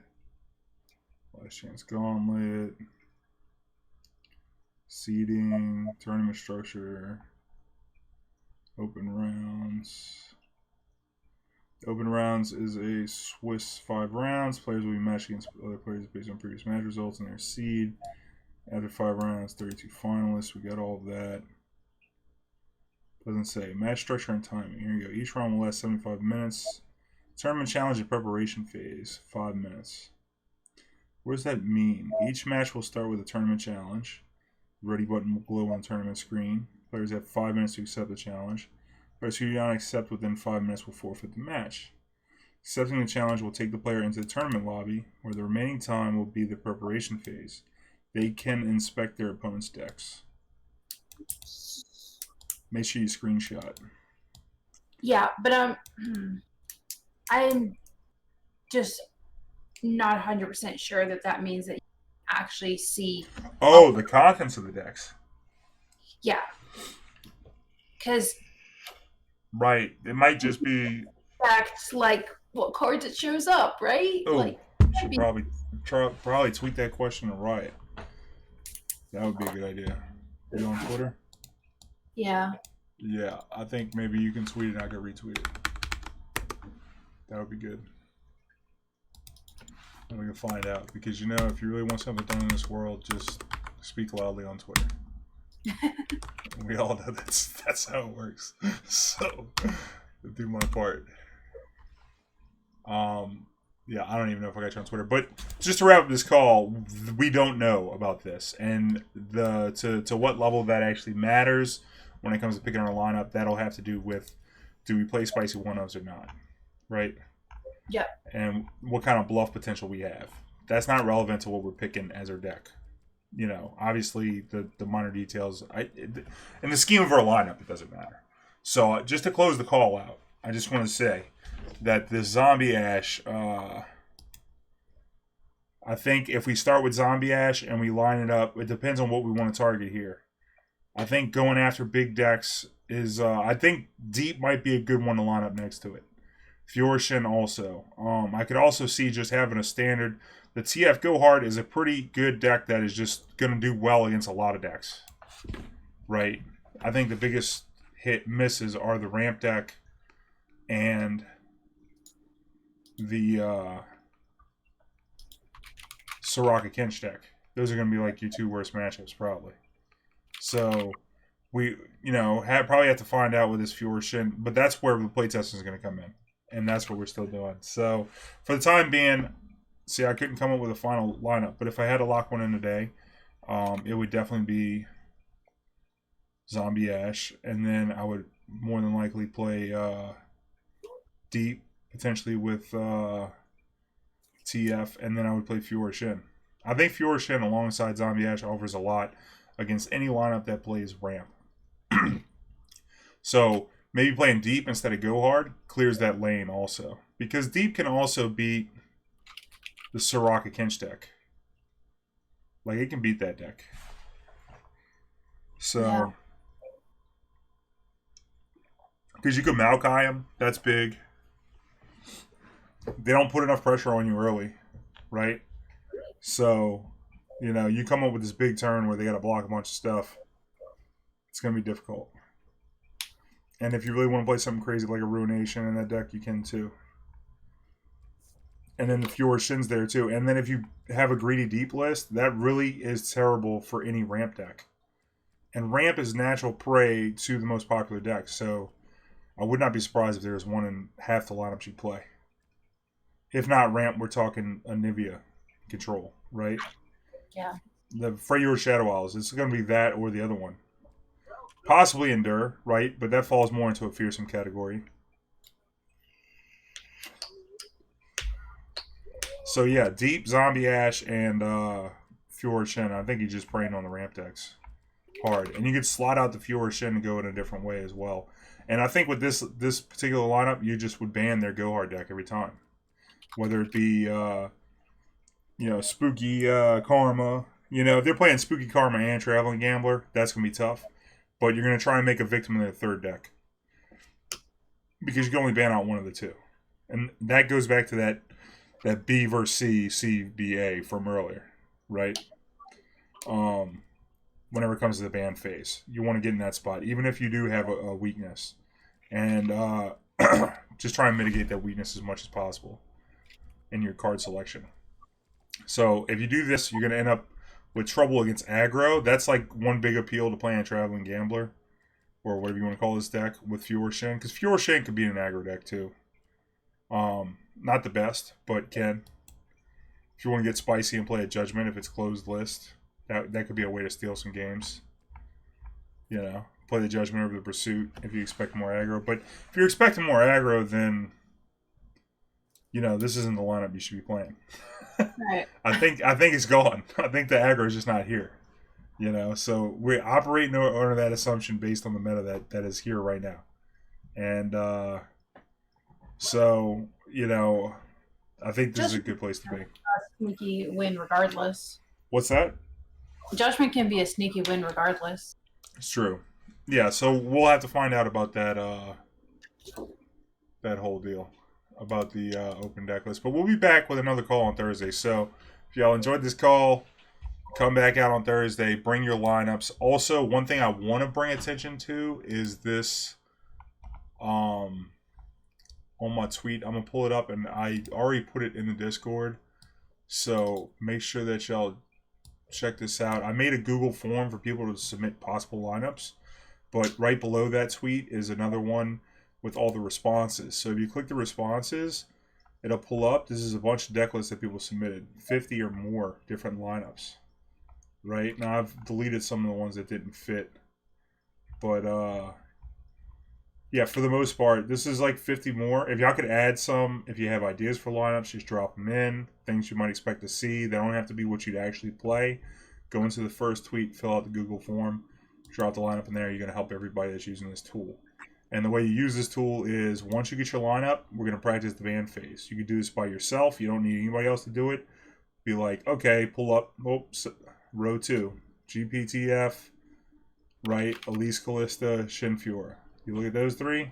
Last chance gauntlet. Seeding. Tournament structure. Open rounds. Open rounds is a Swiss 5 rounds. Players will be matched against other players based on previous match results and their seed. After 5 rounds, 32 finalists. We got all of that. Doesn't say. Match structure and timing. Here you go. Each round will last 75 minutes. Tournament challenge and preparation phase, 5 minutes. What does that mean? Each match will start with a tournament challenge. The ready button will glow on the tournament screen. Players have 5 minutes to accept the challenge. Players who do not accept within 5 minutes will forfeit the match. Accepting the challenge will take the player into the tournament lobby, where the remaining time will be the preparation phase. They can inspect their opponent's decks. Make sure you screenshot. Yeah, but I'm just not 100% sure that that means that you actually see Oh, all. the contents of the decks. Yeah, because Right. It might just be. facts like what cards it shows up, right? Oh, Like, should probably tweet that question to Riot. That would be a good idea. You on Twitter? yeah. Yeah, I think maybe you can tweet it and I can retweet it. That would be good. And we can find out. Because if you really want something done in this world, just speak loudly on Twitter. We all know that's how it works. So do my part. Um yeah, I don't even know if I got you on Twitter. But just to wrap up this call, we don't know about this. And the to what level that actually matters when it comes to picking our lineup, that'll have to do with do we play spicy one-ofs or not. Right? Yep. And what kind of bluff potential we have. That's not relevant to what we're picking as our deck. Obviously the minor details. In the scheme of our lineup, it doesn't matter. So just to close the call out, I just want to say that this Zombie Ash, I think if we start with Zombie Ash and we line it up, it depends on what we want to target here. I think going after big decks is, I think Deep might be a good one to line up next to it. Fjorshin also. I could also see just having a standard. The TF Go Hard is a pretty good deck that is just going to do well against a lot of decks. Right? I think the biggest hit misses are the ramp deck and the Soraka Kench deck. Those are going to be like your two worst matchups, probably. So we, probably have to find out with this Fjorshin, but that's where the playtesting is going to come in. And that's what we're still doing. So for the time being, see, I couldn't come up with a final lineup, but if I had to lock one in today, it would definitely be Zombie Ash, and then I would more than likely play Deep, potentially with TF, and then I would play Fjorshin. I think Fjorshin alongside Zombie Ash offers a lot against any lineup that plays ramp. So maybe playing Deep instead of Go Hard clears that lane also. Because Deep can also beat the Soraka Kench deck. Like, it can beat that deck. Yeah. So, because you could Maokai him, that's big. They don't put enough pressure on you early, right? So, you come up with this big turn where they got to block a bunch of stuff. It's going to be difficult. And if you really want to play something crazy like a Ruination in that deck, you can too. And then the Fjorshin's there too. And then if you have a greedy deep list, that really is terrible for any ramp deck. And ramp is natural prey to the most popular decks, so I would not be surprised if there's one in half the lineups you play. If not ramp, we're talking Anivia control, right? Yeah. The Freyr Shadow Isles, it's going to be that or the other one. Possibly Endure, right? But that falls more into a fearsome category. So yeah, Deep, Zombie Ash, and Fjorshin. I think he's just preying on the ramp decks hard. And you could slot out the Fjorshin and go in a different way as well. And I think with this particular lineup, you just would ban their Go Hard deck every time. Whether it be Spooky Karma. If they're playing Spooky Karma and Traveling Gambler, that's gonna be tough. But you're gonna try and make a victim in their third deck. Because you can only ban out one of the two. And that goes back to that B versus C, C B A from earlier, right? Whenever it comes to the ban phase, you want to get in that spot, even if you do have a weakness, and just try and mitigate that weakness as much as possible in your card selection. So if you do this, you're going to end up with trouble against aggro. That's like one big appeal to playing a Traveling Gambler, or whatever you want to call this deck, with Fjorshin, because Fjorshin could be an aggro deck too. Not the best, but can. If you want to get spicy and play a Judgment, if it's closed list, that could be a way to steal some games. Play the Judgment over the Pursuit if you expect more aggro. But if you're expecting more aggro, then this isn't the lineup you should be playing. Right. I think it's gone. I think the aggro is just not here. So we're operating under that assumption based on the meta that is here right now. And so, I think this is a Judgment good place to be. sneaky win regardless. What's that? Judgment can be a sneaky win regardless. It's true. Yeah, so we'll have to find out about that whole deal about the open deck list. But we'll be back with another call on Thursday. So if y'all enjoyed this call, come back out on Thursday. Bring your lineups. Also, one thing I want to bring attention to is this on my tweet. I'm gonna pull it up, and I already put it in the Discord. So make sure that y'all check this out. I made a Google form for people to submit possible lineups, but right below that tweet is another one with all the responses. So if you click the responses, it'll pull up. This is a bunch of deck lists that people submitted, 50 or more different lineups. Right now, I've deleted some of the ones that didn't fit, but yeah, for the most part, this is like 50 more. If y'all could add some, if you have ideas for lineups, just drop them in. Things you might expect to see. They don't have to be what you'd actually play. Go into the first tweet, fill out the Google form, drop the lineup in there. You're going to help everybody that's using this tool. And the way you use this tool is once you get your lineup, we're going to practice the band phase. You can do this by yourself. You don't need anybody else to do it. Be like, okay, pull up, oops, row 2, GPTF, right, Elise Callista, Shinfiora. You look at those three,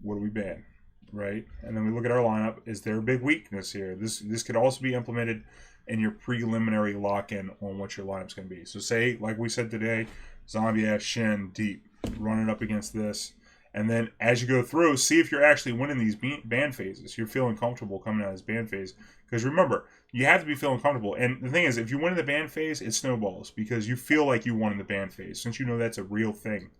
what do we ban? Right? And then we look at our lineup. Is there a big weakness here? This could also be implemented in your preliminary lock-in on what your lineup's going to be. So say, like we said today, Zombie Ash, Shin, Deep. Run it up against this. And then as you go through, see if you're actually winning these band phases. You're feeling comfortable coming out of this band phase. Because remember, you have to be feeling comfortable. And the thing is, if you win in the band phase, it snowballs. Because you feel like you won in the band phase. Since you know that's a real thing.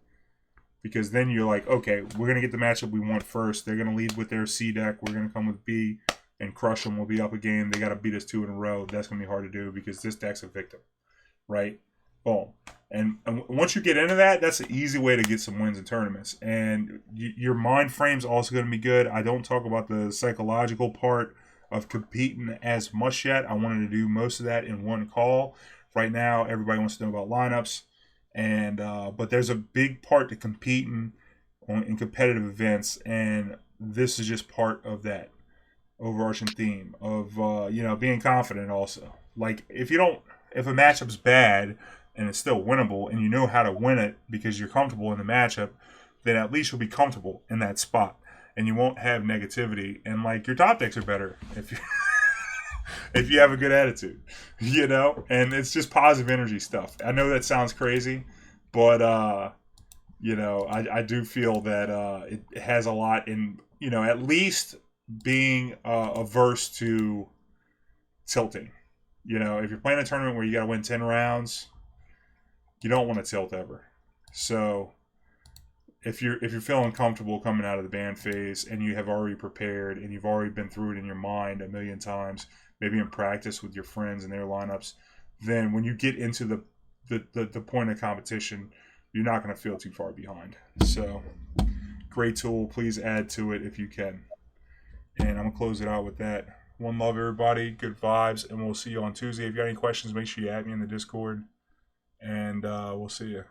Because then you're like, okay, we're going to get the matchup we want first. They're going to lead with their C deck. We're going to come with B and crush them. We'll be up a game. They got to beat us 2 in a row. That's going to be hard to do because this deck's a victim. Right? Boom. And once you get into that, that's an easy way to get some wins in tournaments. And your mind frame's also going to be good. I don't talk about the psychological part of competing as much yet. I wanted to do most of that in one call. Right now, everybody wants to know about lineups. And but there's a big part to competing in competitive events, and this is just part of that overarching theme of being confident. Also, like if a matchup's bad and it's still winnable, and you know how to win it because you're comfortable in the matchup, then at least you'll be comfortable in that spot, and you won't have negativity. And like your top decks are better if you if you have a good attitude, and it's just positive energy stuff. I know that sounds crazy, but I do feel that it has a lot in, at least being averse to tilting. If you're playing a tournament where you got to win 10 rounds, you don't want to tilt ever. So if you're feeling comfortable coming out of the band phase and you have already prepared and you've already been through it in your mind a million times, maybe in practice with your friends and their lineups, then when you get into the point of competition, you're not going to feel too far behind. So great tool. Please add to it if you can. And I'm going to close it out with that. One love, everybody. Good vibes. And we'll see you on Tuesday. If you got any questions, make sure you add me in the Discord. And we'll see you.